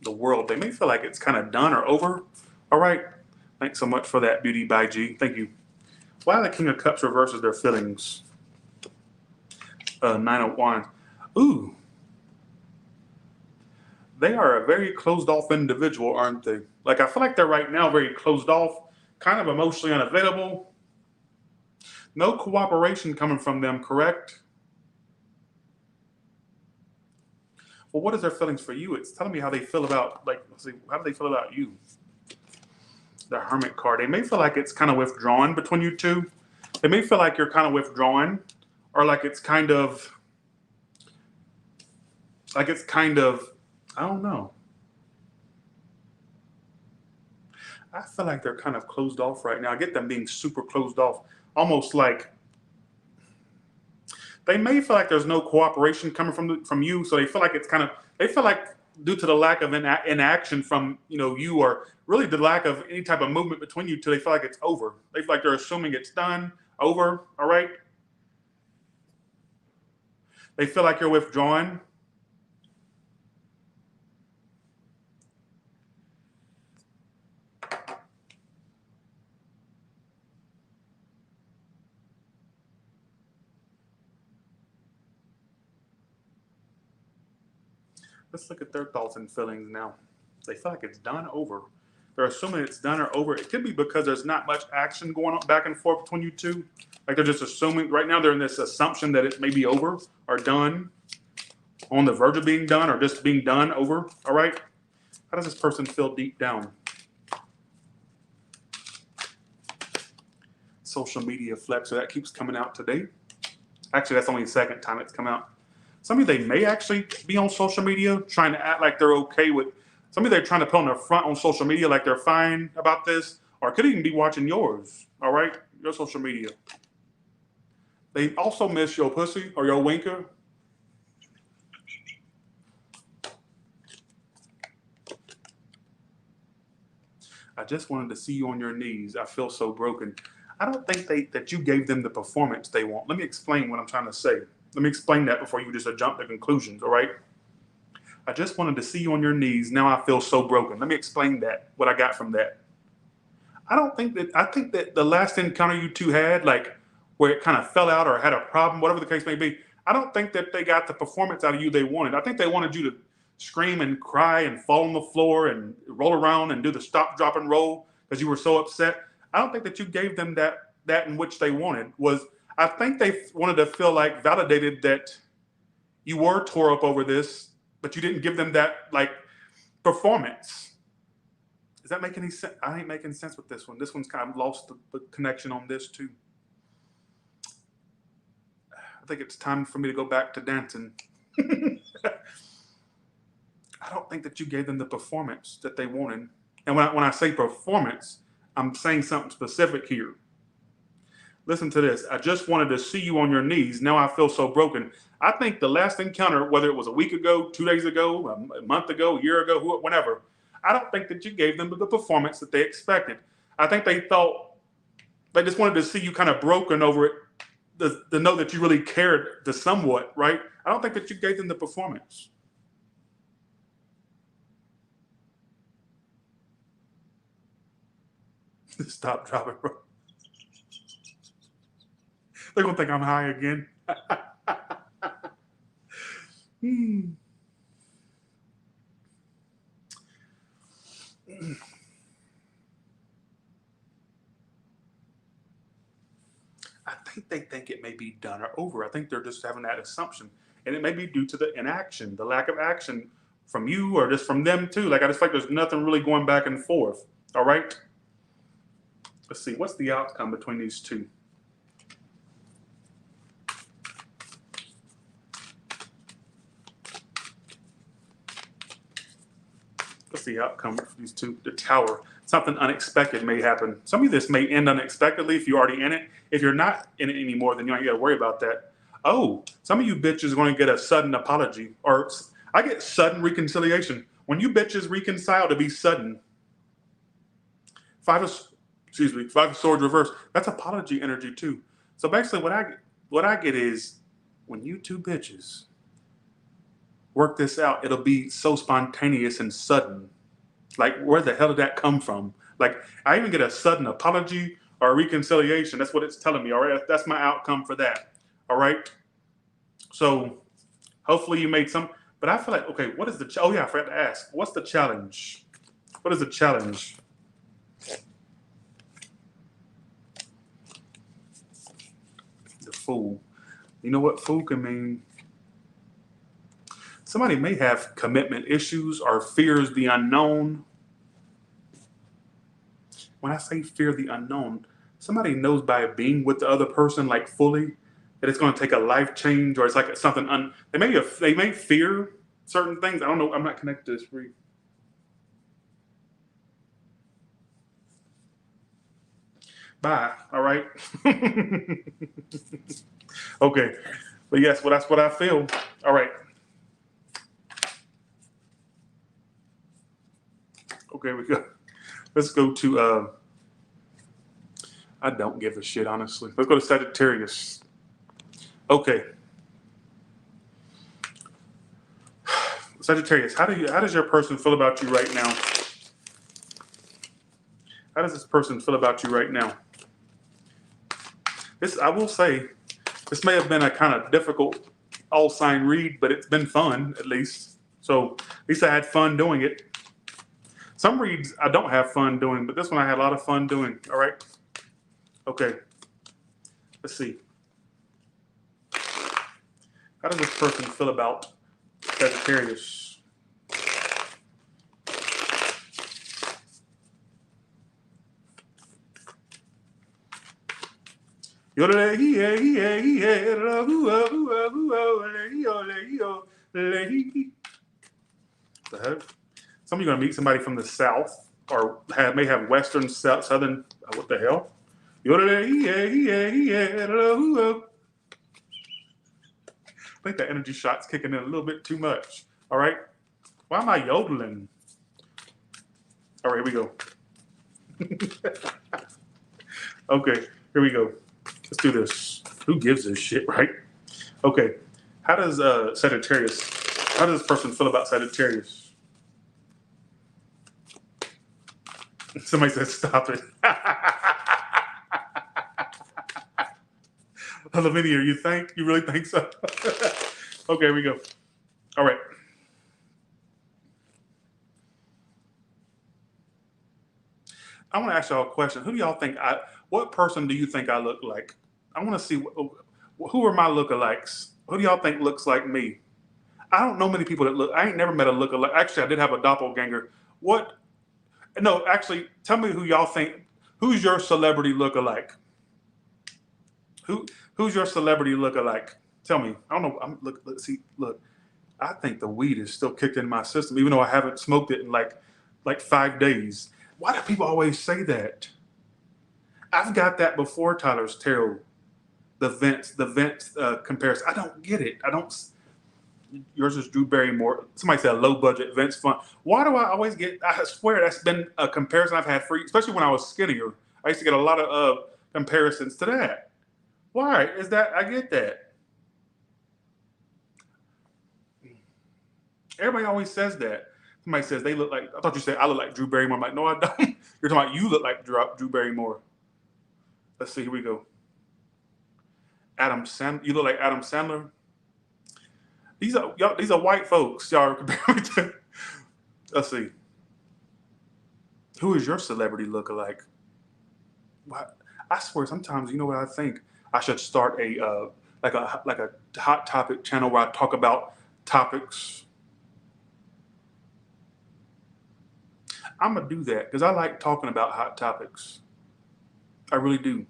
the world. They may feel like it's kind of done or over. All right. Thanks so much for that, Beauty by G. Thank you. Why the King of Cups reverses their feelings? Nine of Wands. Ooh. They are a very closed off individual, aren't they? Like, I feel like they're right now very closed off, kind of emotionally unavailable. No cooperation coming from them, correct? Well, what is their feelings for you? It's telling me how they feel about, like, let's see, how do they feel about you? The Hermit card. They may feel like it's kind of withdrawn between you two. They may feel like you're kind of withdrawn, or like it's kind of, I don't know. I feel like they're kind of closed off right now. I get them being super closed off, almost like they may feel like there's no cooperation coming from you. So they feel like it's kind of, they feel like due to the lack of inaction from, you, or really the lack of any type of movement between you two, they feel like it's over. They feel like they're assuming it's done, over, all right? They feel like you're withdrawing. Let's look at their thoughts and feelings now. They feel like it's done, over. They're assuming it's done or over. It could be because there's not much action going on back and forth between you two. Like they're just assuming, right now they're in this assumption that it may be over or done, on the verge of being done, or just being done, over, all right? How does this person feel deep down? Social media flex, so that keeps coming out today. Actually, that's only the second time it's come out. Somebody they may actually be on social media trying to act like they're okay with, somebody they're trying to put on their front on social media like they're fine about this, or could even be watching yours, all right? Your social media. They also miss your pussy or your winker. I just wanted to see you on your knees. I feel so broken. I don't think that you gave them the performance they want. Let me explain what I'm trying to say. Let me explain that before you just jump to conclusions, all right? I just wanted to see you on your knees. Now I feel so broken. Let me explain that, what I got from that. I think that the last encounter you two had, like where it kind of fell out or had a problem, whatever the case may be, I don't think that they got the performance out of you they wanted. I think they wanted you scream and cry and fall on the floor and roll around and do the stop, drop, and roll because you were so upset. I don't think that you gave them that in which they wanted. I think they wanted to feel like validated that you were tore up over this, but you didn't give them that like performance. Does that make any sense? I ain't making sense with this one. This one's kind of lost the connection on this too. I think it's time for me to go back to dancing. I don't think that you gave them the performance that they wanted. And when I say performance, I'm saying something specific here. Listen to this. I just wanted to see you on your knees. Now I feel so broken. I think the last encounter, whether it was a week ago, 2 days ago, a month ago, a year ago, whenever, I don't think that you gave them the performance that they expected. I think they thought they just wanted to see you kind of broken over it, to know that you really cared to somewhat, right? I don't think that you gave them the performance. Stop, drop it, bro. They're going to think I'm high again. I think they think it may be done or over. I think they're just having that assumption. And it may be due to the inaction, the lack of action from you or just from them too. Like I just feel like there's nothing really going back and forth. All right? Let's see. What's the outcome between these two? What's the outcome for these two? The Tower. Something unexpected may happen. Some of this may end unexpectedly if you're already in it. If you're not in it anymore, then you ain't got to worry about that. Oh, some of you bitches are going to get a sudden apology. Or I get sudden reconciliation. When you bitches reconcile, to be sudden. Five of Swords reverse. That's apology energy too. So basically what I get is when you two bitches work this out, it'll be so spontaneous and sudden. Like, where the hell did that come from? Like, I even get a sudden apology or reconciliation. That's what it's telling me, all right? That's my outcome for that, all right? So hopefully you made some, but I feel like, okay, what is oh yeah, I forgot to ask. What's the challenge? What is the challenge? The Fool. You know what Fool can mean? Somebody may have commitment issues or fears the unknown. When I say fear the unknown, somebody knows by being with the other person like fully that it's going to take a life change, or it's like something they may fear certain things. I don't know. I'm not connected to this read. Bye. All right. Okay. But yes, well, that's what I feel. All right. Okay, we go. Let's go to, I don't give a shit, honestly. Let's go to Sagittarius. Okay. Sagittarius, how does your person feel about you right now? How does this person feel about you right now? I will say, this may have been a kind of difficult all sign read, but it's been fun, at least. So at least I had fun doing it. Some reads I don't have fun doing, but this one I had a lot of fun doing. All right. Okay. Let's see. How does this person feel about Sagittarius? The heck? Some of you are going to meet somebody from the South or may have Western, Southern, what the hell? I think the energy shot's kicking in a little bit too much. All right. Why am I yodeling? All right, here we go. Okay, here we go. Let's do this. Who gives a shit, right? Okay. How does Sagittarius, how does this person feel about Sagittarius? Somebody said, stop it. Lavinia, you really think so? Okay, here we go. All right. I want to ask y'all a question. Who do y'all think what person do you think I look like? I want to see who are my lookalikes. Who do y'all think looks like me? I don't know many people that look. I ain't never met a lookalike. Actually, I did have a doppelganger. What? No, actually, tell me who y'all think. Who's your celebrity lookalike? Who's your celebrity lookalike? Tell me. I don't know. Look. I think the weed is still kicked in my system, even though I haven't smoked it in like 5 days. Why do people always say that? I've got that before Tyler's Tarot. The vents comparison. I don't get it. I don't. Yours is Drew Barrymore. Somebody said low budget Vince fun. Why do I always get? I swear that's been a comparison I've had for, especially when I was skinnier. I used to get a lot of comparisons to that. Why is that? I get that. Everybody always says that. Somebody says they look like. I thought you said I look like Drew Barrymore. I'm like, no, I don't. You're talking about you look like Drew Barrymore. Let's see. Here we go. Adam Sandler. You look like Adam Sandler. These are white folks. Y'all are comparing me to. Let's see. Who is your celebrity lookalike? What? I swear, sometimes you know what I think. I should start a like a hot topic channel where I talk about topics. I'm gonna do that because I like talking about hot topics. I really do.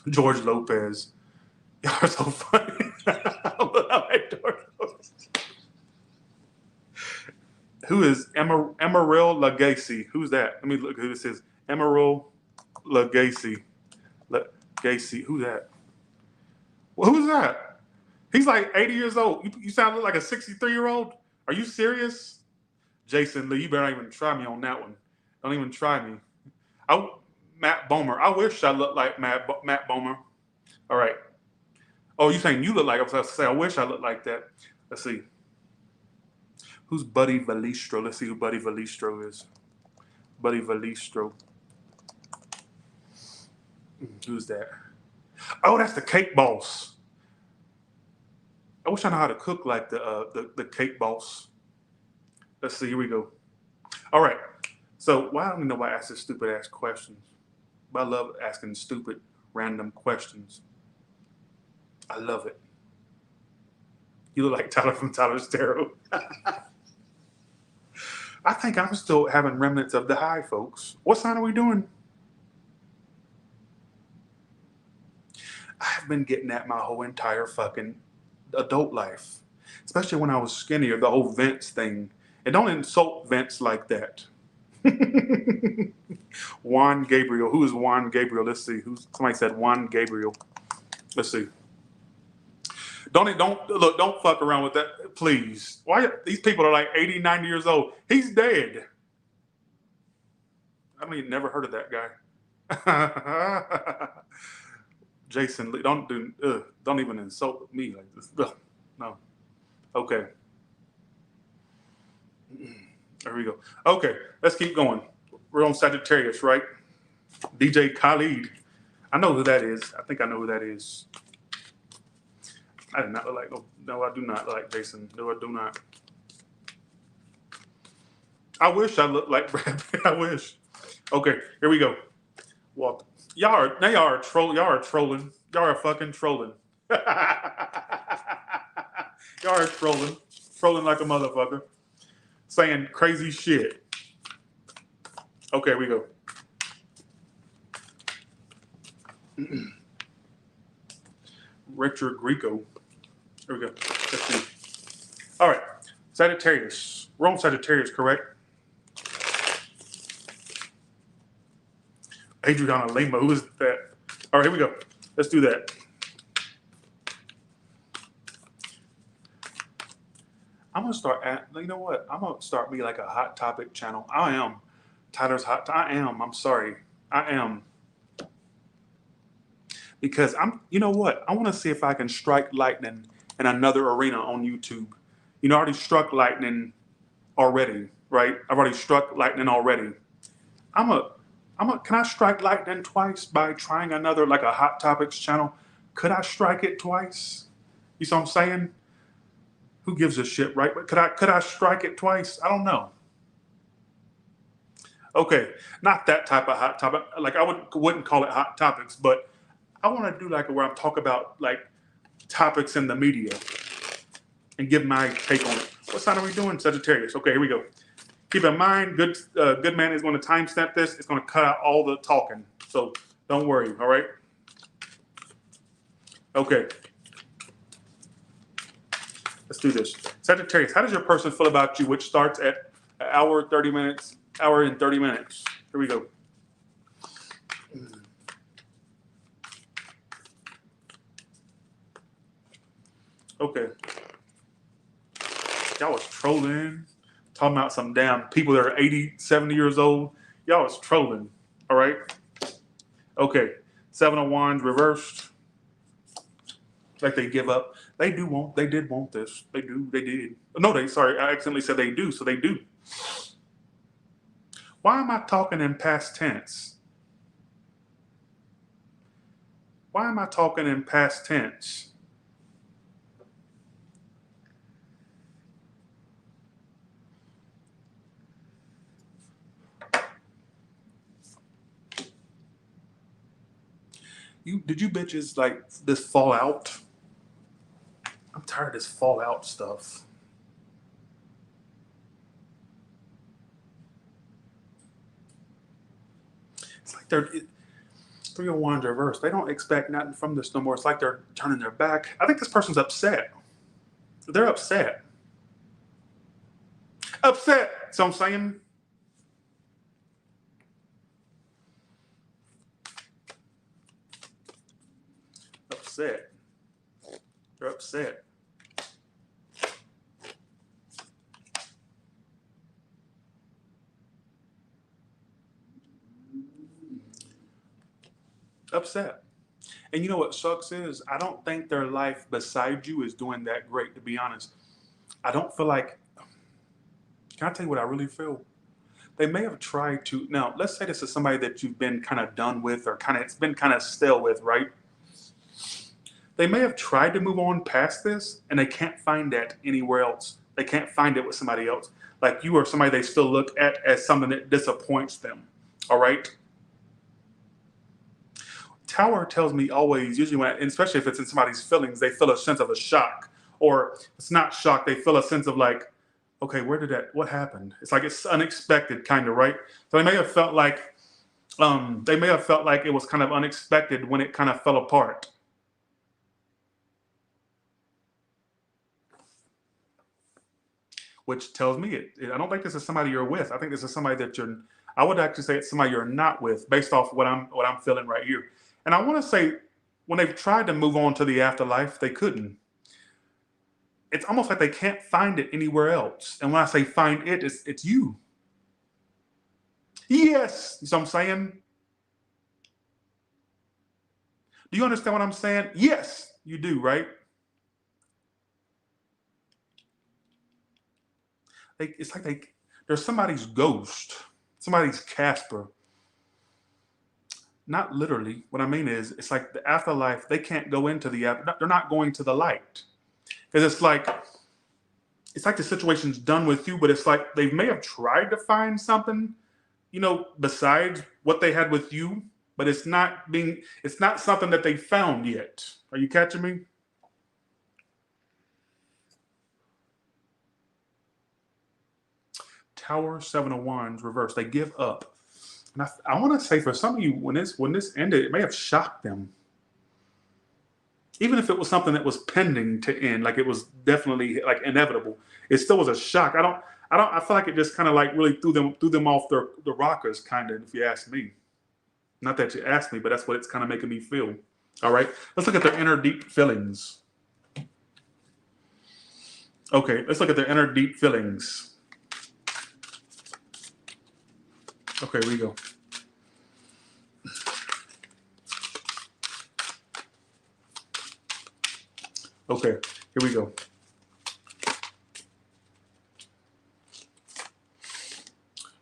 George Lopez. Y'all are so funny. I like George Lopez. Who is Emerald Lagasse? Who's that? Let me look who this is. Emerald Lagasse. Lagasse. Who's that? Well, who's that? He's like 80 years old. You sound like a 63-year-old? Are you serious? Jason Lee, you better not even try me on that one. Don't even try me. Matt Bomer. I wish I looked like Matt Bomer. All right. Oh, you saying you look like? I was about to say, I wish I looked like that. Let's see. Who's Buddy Valistro? Let's see who Buddy Valistro is. Buddy Valistro. Who's that? Oh, that's the Cake Boss. I wish I knew how to cook like the Cake Boss. Let's see. Here we go. All right. So why don't nobody ask this stupid ass questions? But I love asking stupid, random questions. I love it. You look like Tyler from Tyler's Tarot. I think I'm still having remnants of the high, folks. What sign are we doing? I've been getting that my whole entire fucking adult life. Especially when I was skinnier, the whole Vince thing. And don't insult Vince like that. Juan Gabriel. Who is Juan Gabriel? Let's see. Somebody said Juan Gabriel. Let's see. Don't fuck around with that, please. Why these people are like 80, 90 years old? He's dead. I mean, never heard of that guy. Jason Lee, don't even insult me like this. Ugh, no. Okay. There we go. Okay, let's keep going. We're on Sagittarius, right? DJ Khalid. I know who that is. I think I know who that is. I do not look like, no, I do not look like Jason. No, I do not. I wish I looked like Brad Pitt. I wish. Okay, here we go. Well, y'all are trolling. Y'all are fucking trolling. Y'all are trolling like a motherfucker, saying crazy shit. Okay, here we go. Richard Grieco. Here we go. Let's see. All right, Sagittarius. We're on Sagittarius, correct? Adriana Lima. Who is that? All right, here we go. Let's do that. I'm gonna start you know what? I'm gonna start me like a hot topic channel. I am. Tyler's hot. I am. I'm sorry. I am. Because you know what? I want to see if I can strike lightning in another arena on YouTube. You know, I already struck lightning already, right? I've already struck lightning already. Can I strike lightning twice by trying another, like a hot topics channel? Could I strike it twice? You see what I'm saying? Who gives a shit, right? But could I strike it twice? I don't know. Okay, not that type of hot topic. Like I wouldn't call it hot topics, but I want to do like where I'm talking about like topics in the media and give my take on it. What sign are we doing? Sagittarius. Okay, here we go. Keep in mind, good man is going to timestamp this. It's going to cut out all the talking, so don't worry. All right. Okay. Let's do this. Sagittarius, how does your person feel about you, which starts at an hour, 30 minutes, hour and 30 minutes? Here we go. Okay. Y'all was trolling, talking about some damn people that are 80, 70 years old. Y'all was trolling, all right? Okay. Seven of Wands reversed. Like they give up. They did want this. They did. No, I accidentally said they do, so they do. Why am I talking in past tense? Why am I talking in past tense? Did you bitches like this fallout? I'm tired of this fallout stuff. It's like Three of Wands reverse. They don't expect nothing from this no more. It's like they're turning their back. I think this person's upset. They're upset. Upset. So I'm saying. Upset. They're upset. Upset. And you know what sucks is I don't think their life beside you is doing that great, to be honest. I don't feel like, can I tell you what I really feel? They may have tried to, now let's say this is somebody that you've been kind of done with or it's been kind of stale with, right? They may have tried to move on past this and they can't find that anywhere else. They can't find it with somebody else. Like you or somebody they still look at as something that disappoints them. All right? Tower tells me always, usually when, especially if it's in somebody's feelings, they feel a sense of a shock. Or it's not shock, they feel a sense of like, okay, what happened? It's like it's unexpected kind of, right? So they may have felt like it was kind of unexpected when it kind of fell apart. Which tells me I don't think this is somebody you're with. I think this is somebody that I would actually say it's somebody you're not with based off what I'm feeling right here. And I want to say when they've tried to move on to the afterlife, they couldn't. It's almost like they can't find it anywhere else. And when I say find it, it's you. Yes. You know what I'm saying? Do you understand what I'm saying? Yes, you do, right? It's like there's somebody's ghost, somebody's Casper. Not literally. What I mean is, it's like the afterlife. They can't go into the after. They're not going to the light because it's like the situation's done with you. But it's like they may have tried to find something, besides what they had with you. But it's not something that they found yet. Are you catching me? Tower, Seven of Wands, reverse. They give up. And I want to say for some of you, when this ended, it may have shocked them. Even if it was something that was pending to end, like it was definitely like inevitable, it still was a shock. I feel like it just kind of like really threw them off the rockers, kind of, if you ask me. Not that you asked me, but that's what it's kind of making me feel. All right, let's look at their inner deep feelings. Okay, let's look at their inner deep feelings. Okay, here we go. Okay, here we go.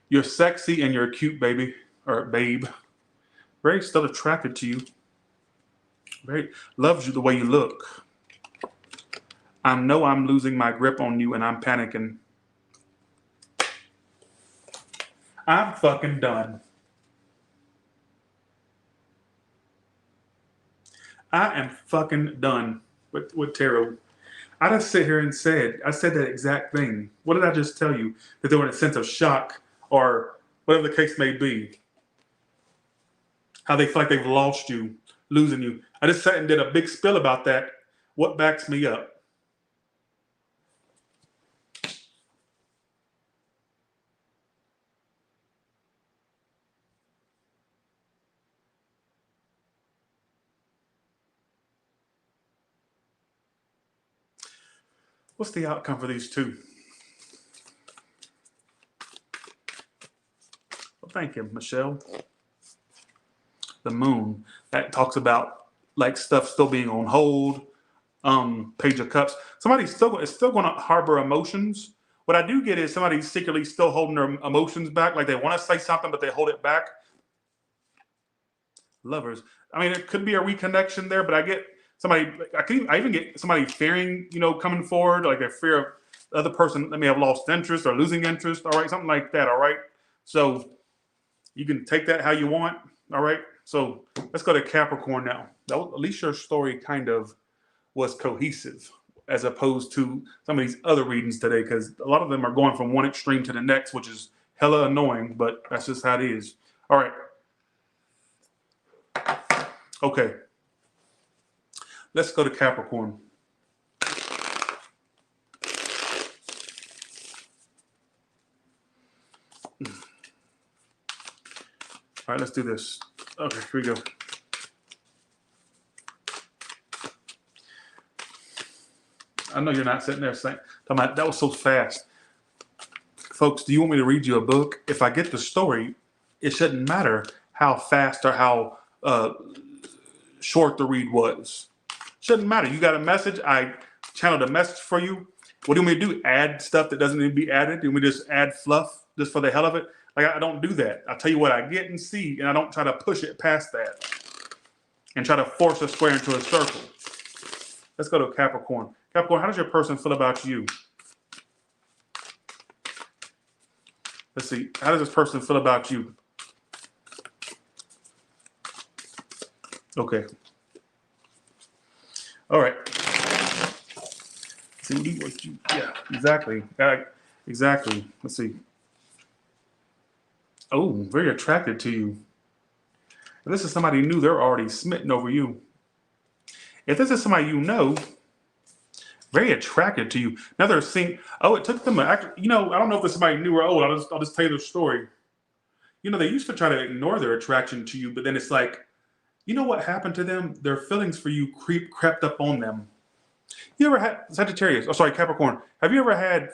You're sexy and you're cute, baby, or babe. Very still attracted to you. Very loves you the way you look. I know I'm losing my grip on you and I'm panicking. I'm fucking done. I am fucking done with tarot. I just sit here and I said that exact thing. What did I just tell you? That they were in a sense of shock or whatever the case may be. How they feel like they've lost you, losing you. I just sat and did a big spill about that. What backs me up? What's the outcome for these two? Well, thank you, Michelle. The moon. That talks about like stuff still being on hold. Page of Cups. Somebody's still going to harbor emotions. What I do get is somebody's secretly still holding their emotions back. Like they want to say something, but they hold it back. Lovers. I mean, it could be a reconnection there, but I get somebody. I even get somebody fearing, coming forward, like a fear of the other person that may have lost interest or losing interest. All right, something like that. All right. So you can take that how you want. All right. So let's go to Capricorn now. At least your story kind of was cohesive as opposed to some of these other readings today, because a lot of them are going from one extreme to the next, which is hella annoying, but that's just how it is. All right. Okay. Let's go to Capricorn. All right, let's do this. Okay, here we go. I know you're not sitting there saying, that was so fast. Folks, do you want me to read you a book? If I get the story, it shouldn't matter how fast or how short the read was. Shouldn't matter. You got a message. I channeled a message for you. What do you want me to do? Add stuff that doesn't need to be added? Do you want me to just add fluff just for the hell of it? Like, I don't do that. I tell you what I get and see, and I don't try to push it past that and try to force a square into a circle. Let's go to Capricorn. Capricorn, how does your person feel about you? Let's see. How does this person feel about you? Okay. All right. See what you. Yeah. Exactly. Exactly. Let's see. Oh, very attracted to you. If this is somebody new, they're already smitten over you. If this is somebody you know, very attracted to you. Now they're seeing. Oh, it took them. I don't know if it's somebody new or old. I'll just tell you the story. They used to try to ignore their attraction to you, but then it's like, you know what happened to them? Their feelings for you crept up on them. You ever had Sagittarius? Oh, sorry, Capricorn. Have you ever had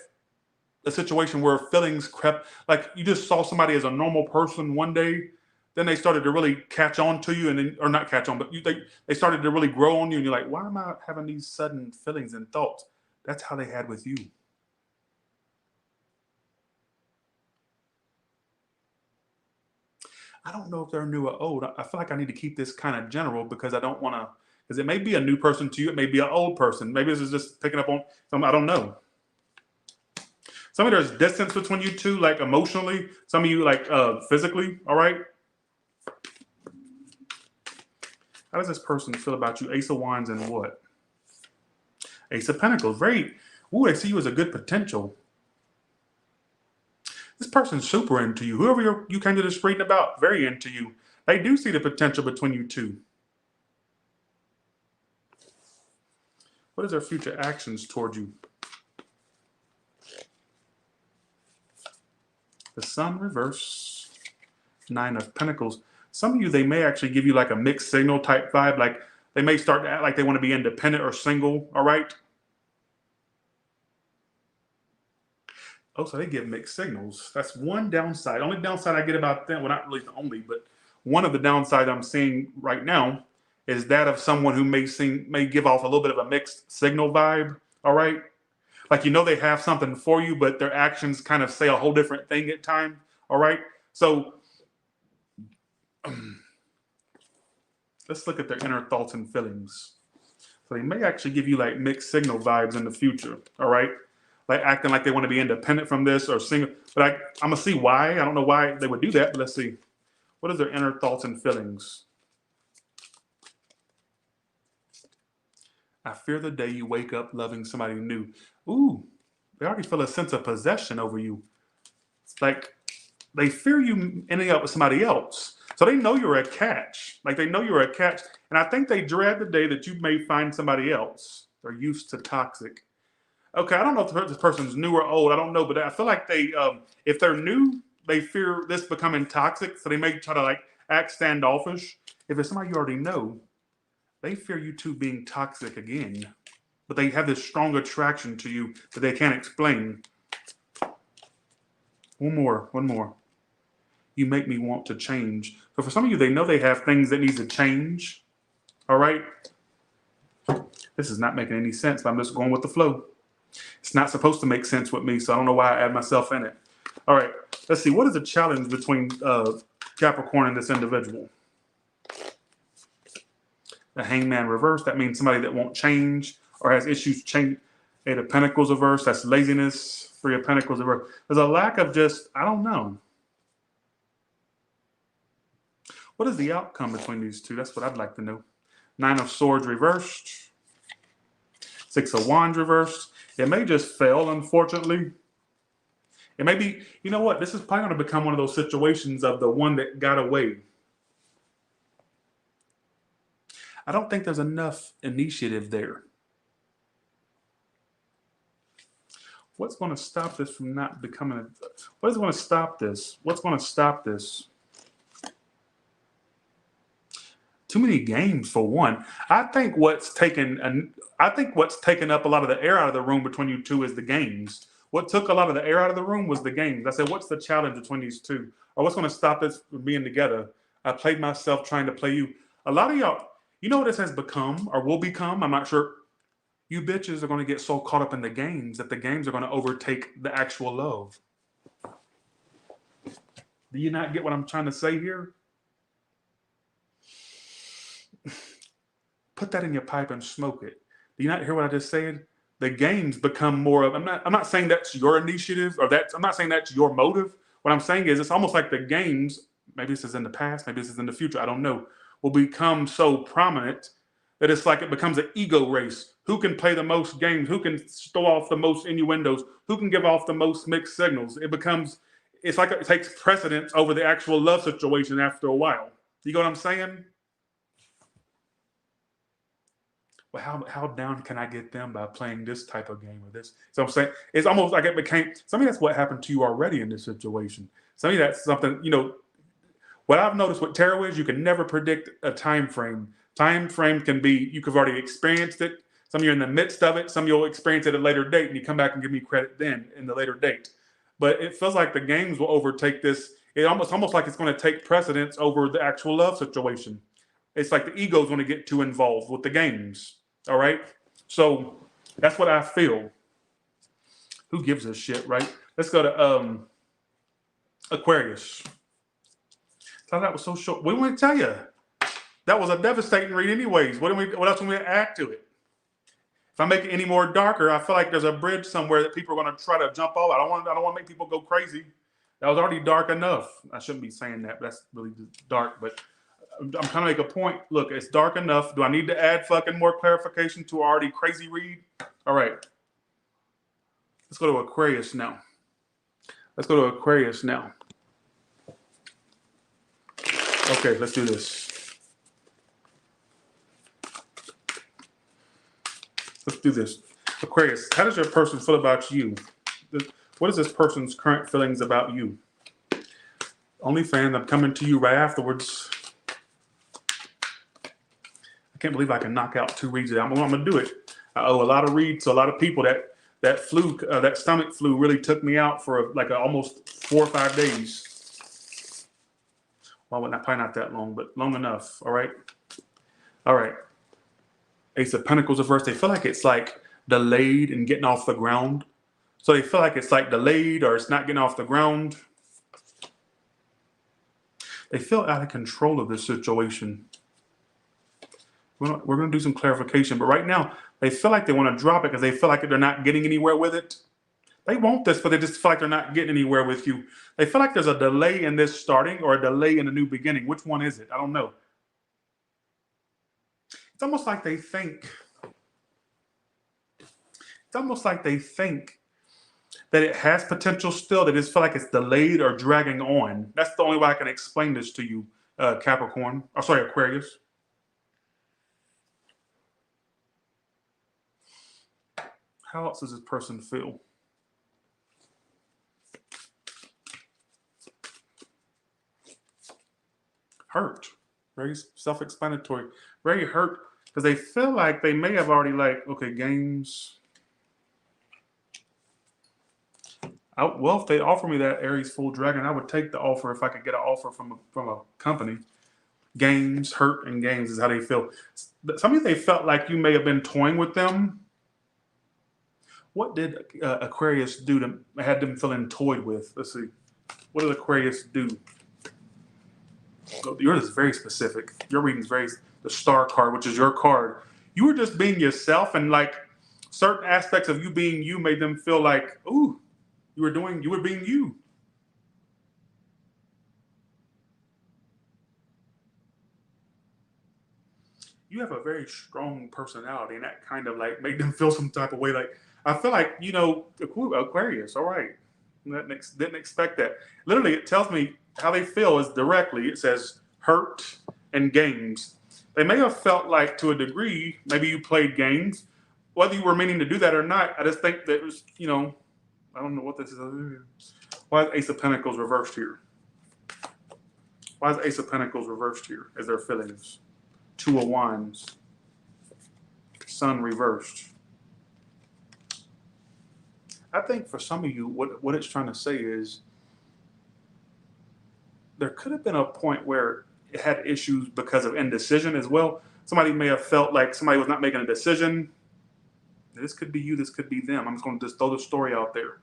a situation where feelings crept, like you just saw somebody as a normal person one day, then they started to really catch on to you, and then, or not catch on, but they started to really grow on you, and you're like, why am I having these sudden feelings and thoughts? That's how they had with you. I don't know if they're new or old. I feel like I need to keep this kind of general because I don't want to, because it may be a new person to you. It may be an old person. Maybe this is just picking up on some, I don't know. Some of there's distance between you two, like emotionally. Some of you like physically, all right? How does this person feel about you? Ace of Wands and what? Ace of Pentacles. They see you as a good potential. This person's super into you. Whoever you came to this reading about, very into you. They do see the potential between you two. What is their future actions toward you? The Sun reverse. 9 of Pentacles. Some of you, they may actually give you like a mixed signal type vibe. Like they may start to act like they want to be independent or single. All right. Oh, so they give mixed signals. That's one downside. Only downside I get about them, well, not really the only, but one of the downsides I'm seeing right now is that of someone who may give off a little bit of a mixed signal vibe. All right. Like, they have something for you, but their actions kind of say a whole different thing at times. All right. So let's look at their inner thoughts and feelings. So they may actually give you like mixed signal vibes in the future. All right. like acting like they want to be independent from this or single. But I'm going to see why. I don't know why they would do that, but let's see. What is their inner thoughts and feelings? I fear the day you wake up loving somebody new. Ooh, they already feel a sense of possession over you. It's like they fear you ending up with somebody else. So they know you're a catch. Like they know you're a catch. And I think they dread the day that you may find somebody else. They're used to toxic. Okay, I don't know if this person's new or old. I don't know, but I feel like they, if they're new, they fear this becoming toxic. So they may try to like act standoffish. If it's somebody you already know, they fear you two being toxic again. But they have this strong attraction to you that they can't explain. One more. You make me want to change. So for some of you, they know they have things that need to change. All right? This is not making any sense, but I'm just going with the flow. It's not supposed to make sense with me, so I don't know why I add myself in it. All right, let's see. What is the challenge between Capricorn and this individual? The Hangman reverse, that means somebody that won't change or has issues change. Eight of Pentacles reverse, that's laziness. Three of Pentacles reverse. There's a lack of just, I don't know. What is the outcome between these two? That's what I'd like to know. Nine of Swords reversed. Six of Wands reversed. It may just fail, unfortunately. It may be, you know what? This is probably going to become one of those situations of the one that got away. I don't think there's enough initiative there. What's going to stop this from not becoming what is going to stop this? What's going to stop this? Too many games for one. I think what's taken up a lot of the air out of the room between you two is the games. What took a lot of the air out of the room was the games. I said, what's the challenge between these two? Or what's going to stop this from being together? I played myself trying to play you. A lot of y'all, you know what this has become or will become? I'm not sure. You bitches are going to get so caught up in the games that the games are going to overtake the actual love. Do you not get what I'm trying to say here? Put that in your pipe and smoke it. Do you not hear what I just said? The games become more of, I'm not saying that's your initiative or I'm not saying that's your motive. What I'm saying is it's almost like the games, maybe this is in the past, maybe this is in the future, I don't know, will become so prominent that it's like it becomes an ego race. Who can play the most games? Who can throw off the most innuendos? Who can give off the most mixed signals? It's like it takes precedence over the actual love situation after a while. You know what I'm saying? Well, how down can I get them by playing this type of game or this? So I'm saying it's almost like it became, something that's what happened to you already in this situation. Something that's something, what I've noticed with tarot is you can never predict a time frame. Time frame can be, you've already experienced it. Some of you are in the midst of it. Some you'll experience it at a later date and you come back and give me credit then in the later date. But it feels like the games will overtake this. It's almost like it's going to take precedence over the actual love situation. It's like the ego is going to get too involved with the games. All right. So that's what I feel. Who gives a shit, right? Let's go to Aquarius. Thought that was so short. What do we tell you? That was a devastating read anyways. What else do we add to it? If I make it any more darker, I feel like there's a bridge somewhere that people are going to try to jump over. I don't want to make people go crazy. That was already dark enough. I shouldn't be saying that, but that's really dark. But I'm trying to make a point. Look, it's dark enough. Do I need to add fucking more clarification to an already crazy read? All right. Let's go to Aquarius now. Okay, let's do this. Aquarius, how does your person feel about you? What is this person's current feelings about you? OnlyFans, I'm coming to you right afterwards. I can't believe I can knock out 2 reads. I'm going to do it. I owe a lot of reads to a lot of people. That stomach flu really took me out for almost 4 or 5 days. Well, probably not that long, but long enough. All right. Ace of Pentacles reverse. They feel like it's like delayed in getting off the ground. So they feel like it's like delayed or it's not getting off the ground. They feel out of control of this situation. We're going to do some clarification, but right now they feel like they want to drop it because they feel like they're not getting anywhere with it. They want this, but they just feel like they're not getting anywhere with you. They feel like there's a delay in this starting or a delay in a new beginning. Which one is it? I don't know. It's almost like they think. It's almost like they think that it has potential still. They just feel like it's delayed or dragging on. That's the only way I can explain this to you, Capricorn. Oh, sorry, Aquarius. How else does this person feel? Hurt. Very self-explanatory. Very hurt because they feel like they may have already okay, games. Well, if they offer me that Aries full dragon, I would take the offer if I could get an offer from a company. Games, hurt, and games is how they feel. Some of you, they felt like you may have been toying with them. What did Aquarius do to had them feeling toyed with? Let's see. What did Aquarius do? Yours is very specific. Your reading is the star card, which is your card. You were just being yourself, and certain aspects of you being you made them feel like, ooh, you were being you. You have a very strong personality, and that kind of made them feel some type of way. I feel like, Aquarius, all right. Didn't expect that. Literally, it tells me how they feel is directly. It says hurt and games. They may have felt like, to a degree, maybe you played games. Whether you were meaning to do that or not, I just think that it was, I don't know what this is. Why is Ace of Pentacles reversed here? Why is Ace of Pentacles reversed here as their feelings? Two of Wands. Sun reversed. I think for some of you, what it's trying to say is there could have been a point where it had issues because of indecision as well. Somebody may have felt like somebody was not making a decision. This could be you, this could be them. I'm just going to throw the story out there.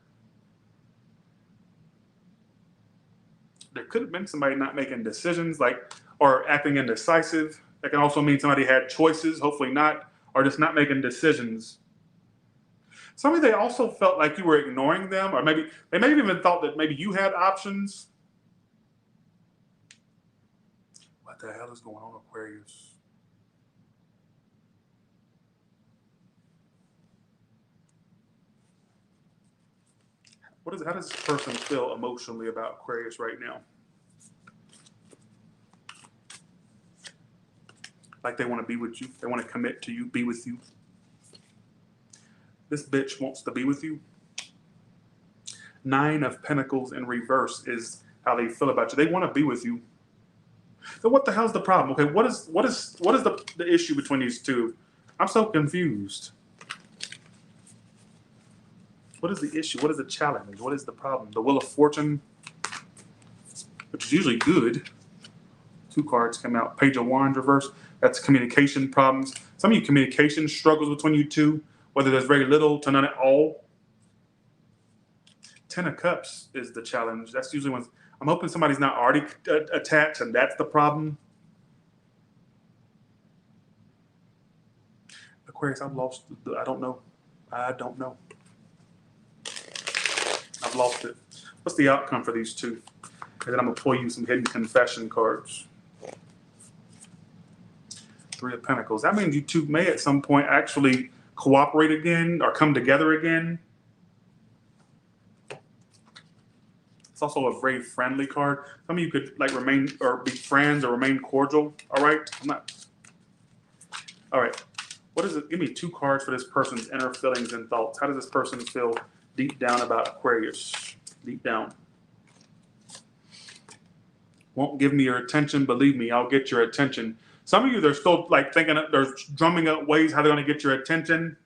There could have been somebody not making decisions, or acting indecisive. That can also mean somebody had choices, hopefully not, or just not making decisions. Some of you, they also felt like you were ignoring them, or maybe they may have even thought that maybe you had options. What the hell is going on, Aquarius? How does this person feel emotionally about Aquarius right now? Like they want to be with you. They want to commit to you, be with you. This bitch wants to be with you. 9 of Pentacles in reverse is how they feel about you. They want to be with you. So what the hell's the problem? Okay, what is the issue between these two? I'm so confused. What is the issue? What is the challenge? What is the problem? The Wheel of Fortune, which is usually good. 2 cards come out. Page of Wands reverse. That's communication problems. Some of you, communication struggles between you two, whether there's very little to none at all. 10 of Cups is the challenge. That's usually when I'm hoping somebody's not already attached, and that's the problem. Aquarius, I've lost. I don't know. I've lost it. What's the outcome for these two? And then I'm going to pull you some hidden confession cards. 3 of Pentacles. That means you two may at some point actually cooperate again or come together again. It's also a very friendly card. Some of you could remain or be friends or remain cordial. All right. All right. What is it? Give me 2 cards for this person's inner feelings and thoughts. How does this person feel deep down about Aquarius? Deep down. Won't give me your attention. Believe me, I'll get your attention. Some of you, they're still thinking, they're drumming up ways how they're going to get your attention.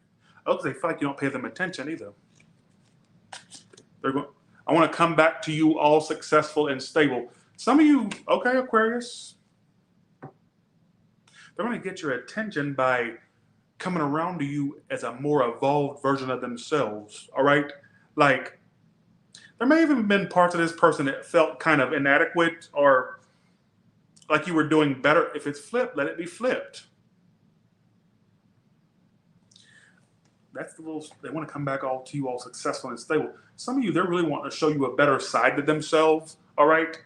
Oh, because they feel like you don't pay them attention either. I want to come back to you all successful and stable. Some of you, okay, Aquarius, they're going to get your attention by coming around to you as a more evolved version of themselves. All right, there may have even been parts of this person that felt kind of inadequate or like you were doing better. If it's flipped, let it be flipped. That's the little, they want to come back all to you all successful and stable. Some of you, they're really wanting to show you a better side to themselves, all right?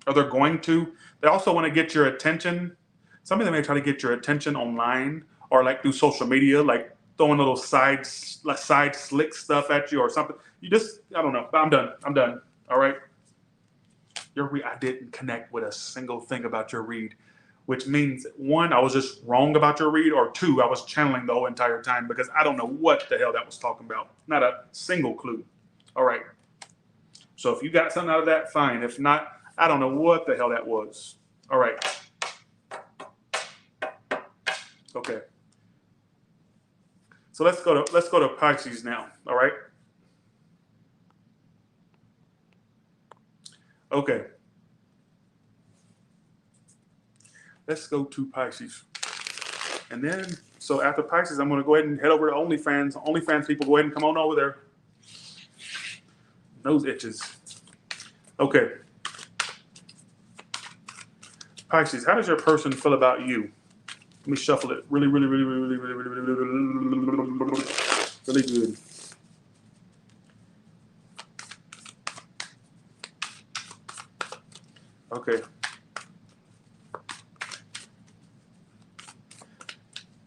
Or they're going to. They also want to get your attention. Some of them may try to get your attention online or like through social media, like throwing little side slick stuff at you or something. You just, I don't know. But I'm done. All right. Your read, I didn't connect with a single thing about your read, which means one, I was just wrong about your read, or two, I was channeling the whole entire time because I don't know what the hell that was talking about. Not a single clue. All right. So if you got something out of that, fine. If not, I don't know what the hell that was. All right. Okay. So let's go to Pisces now. All right. Okay. Let's go to Pisces. And then, so after Pisces, I'm going to go ahead and head over to OnlyFans. OnlyFans people, go ahead and come on over there. Nose itches. Okay. Pisces, how does your person feel about you? Let me shuffle it really good. Okay.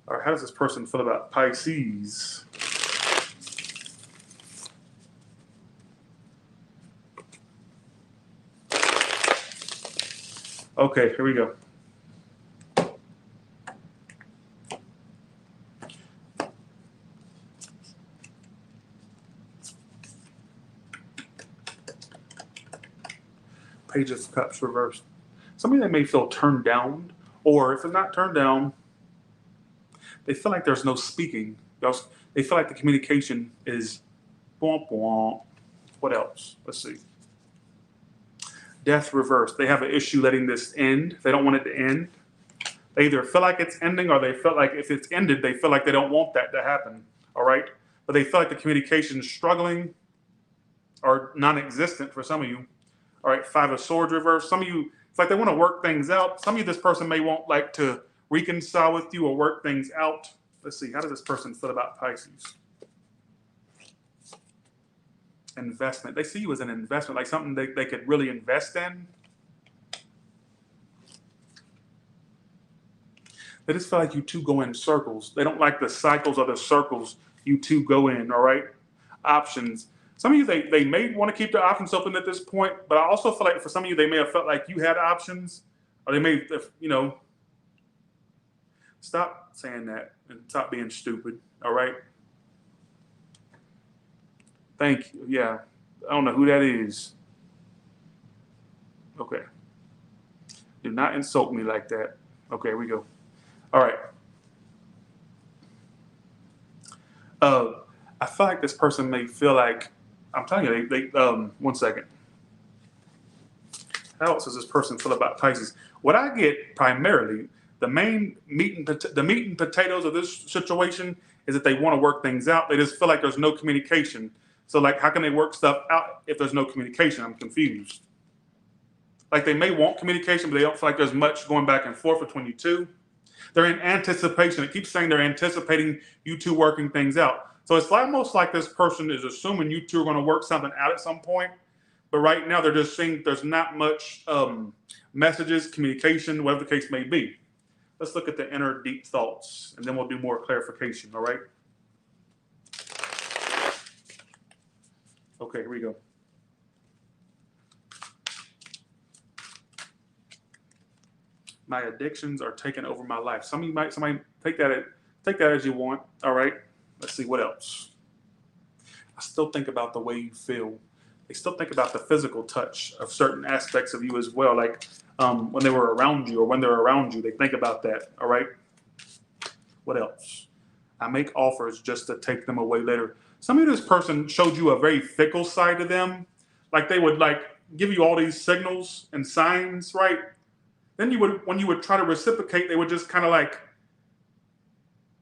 All right, how does this person feel about Pisces? Okay, here we go. Page of Cups reversed. Some of them may feel turned down, or if it's not turned down, they feel like there's no speaking. They feel like the communication is womp womp. What else? Let's see. Death reversed. They have an issue letting this end. They don't want it to end. They either feel like it's ending, or they feel like if it's ended, they feel like they don't want that to happen. All right? But they feel like the communication is struggling or non-existent for some of you. All right, Five of Swords reversed. Some of you, it's like they want to work things out. Some of you, this person may want like to reconcile with you or work things out. Let's see, how does this person feel about Pisces? Investment. They see you as an investment, like something they could really invest in. They just feel like you two go in circles. They don't like the cycles or the circles you two go in, all right? Options. Some of you, they may want to keep their options open at this point, but I also feel like for some of you, they may have felt like you had options, or they may, you know, stop saying that and stop being stupid, all right? Thank you. Yeah, I don't know who that is. Okay. Do not insult me like that. Okay, here we go. All right. I feel like this person may feel like, I'm telling you, they 1 second. How else does this person feel about Pisces? What I get primarily, the main meat and potatoes of this situation is that they want to work things out. They just feel like there's no communication. So like, how can they work stuff out if there's no communication? I'm confused. Like they may want communication, but they don't feel like there's much going back and forth between you two. They're in anticipation. It keeps saying they're anticipating you two working things out. So it's almost like this person is assuming you two are going to work something out at some point. But right now they're just saying there's not much messages, communication, whatever the case may be. Let's look at the inner deep thoughts, and then we'll do more clarification, all right? Okay, here we go. My addictions are taking over my life. Somebody take that as you want. All right. Let's see what else. I still think about the way you feel. They still think about the physical touch of certain aspects of you as well. Like when they were around you or when they're around you, they think about that. All right. What else? I make offers just to take them away later. Some of this person showed you a very fickle side to them. Like they would like give you all these signals and signs, right? Then when you would try to reciprocate, they would just kind of like,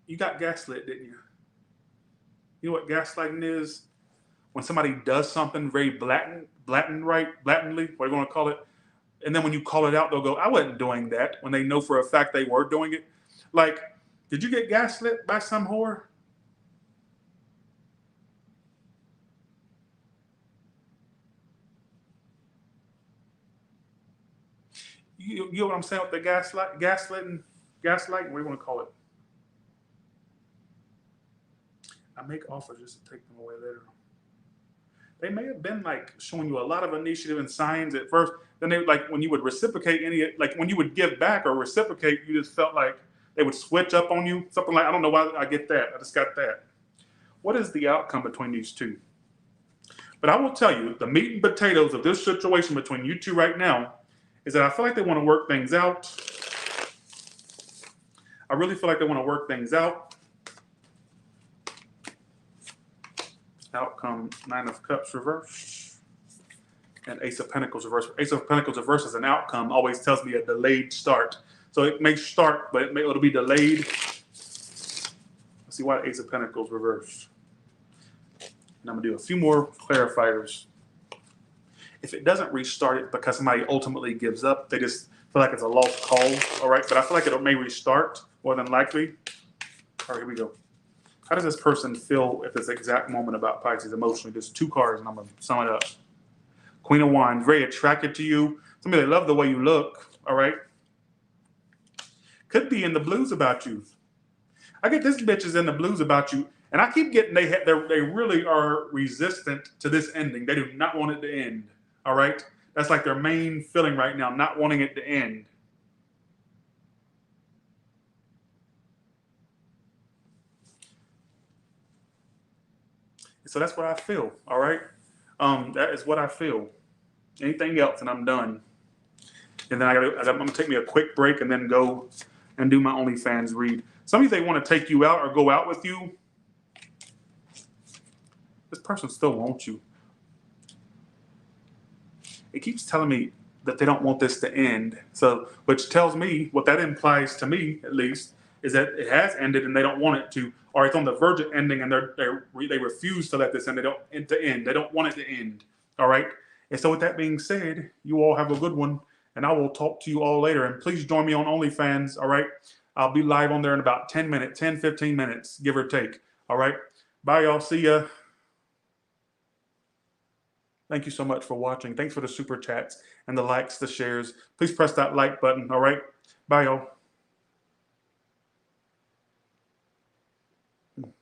you got gaslit, didn't you? You know what gaslighting is? When somebody does something very blatantly, what are you going to call it? And then when you call it out, they'll go, I wasn't doing that, when they know for a fact they were doing it. Like, did you get gaslit by some whore? You know what I'm saying with the gaslighting, what do you want to call it? I make offers just to take them away later. They may have been like showing you a lot of initiative and signs at first. Then they like when you would reciprocate like when you would give back or reciprocate, you just felt like they would switch up on you. Something like, I don't know why I get that. I just got that. What is the outcome between these two? But I will tell you, the meat and potatoes of this situation between you two right now is that I feel like they want to work things out. I really feel like they want to work things out. Outcome, 9 of Cups reverse and Ace of Pentacles reverse. Ace of Pentacles reverse as an outcome always tells me a delayed start. So it may start, but it'll be delayed. Let's see why Ace of Pentacles reverse. And I'm going to do a few more clarifiers. If it doesn't restart it because somebody ultimately gives up, they just feel like it's a lost call, all right? But I feel like it may restart more than likely. All right, here we go. How does this person feel at this exact moment about Pisces emotionally? There's 2 cards, and I'm going to sum it up. Queen of Wands, very attracted to you. Somebody, they love the way you look, all right? Could be in the blues about you. I get this bitch is in the blues about you, and I keep getting they really are resistant to this ending. They do not want it to end, all right? That's like their main feeling right now, not wanting it to end. So that's what I feel, all right? That is what I feel. Anything else, and I'm done. And then I'm going to take me a quick break and then go and do my OnlyFans read. Some of you, they want to take you out or go out with you. This person still wants you. It keeps telling me that they don't want this to end. So, which tells me, what that implies to me, at least, is that it has ended and they don't want it to, or it's on the verge of ending and they refuse to let this end. They don't want it to end. All right. And so with that being said, you all have a good one, and I will talk to you all later. And please join me on OnlyFans. All right. I'll be live on there in about 10 minutes, 10, 15 minutes, give or take. All right. Bye, y'all. See ya. Thank you so much for watching. Thanks for the super chats and the likes, the shares. Please press that like button. All right. Bye, y'all.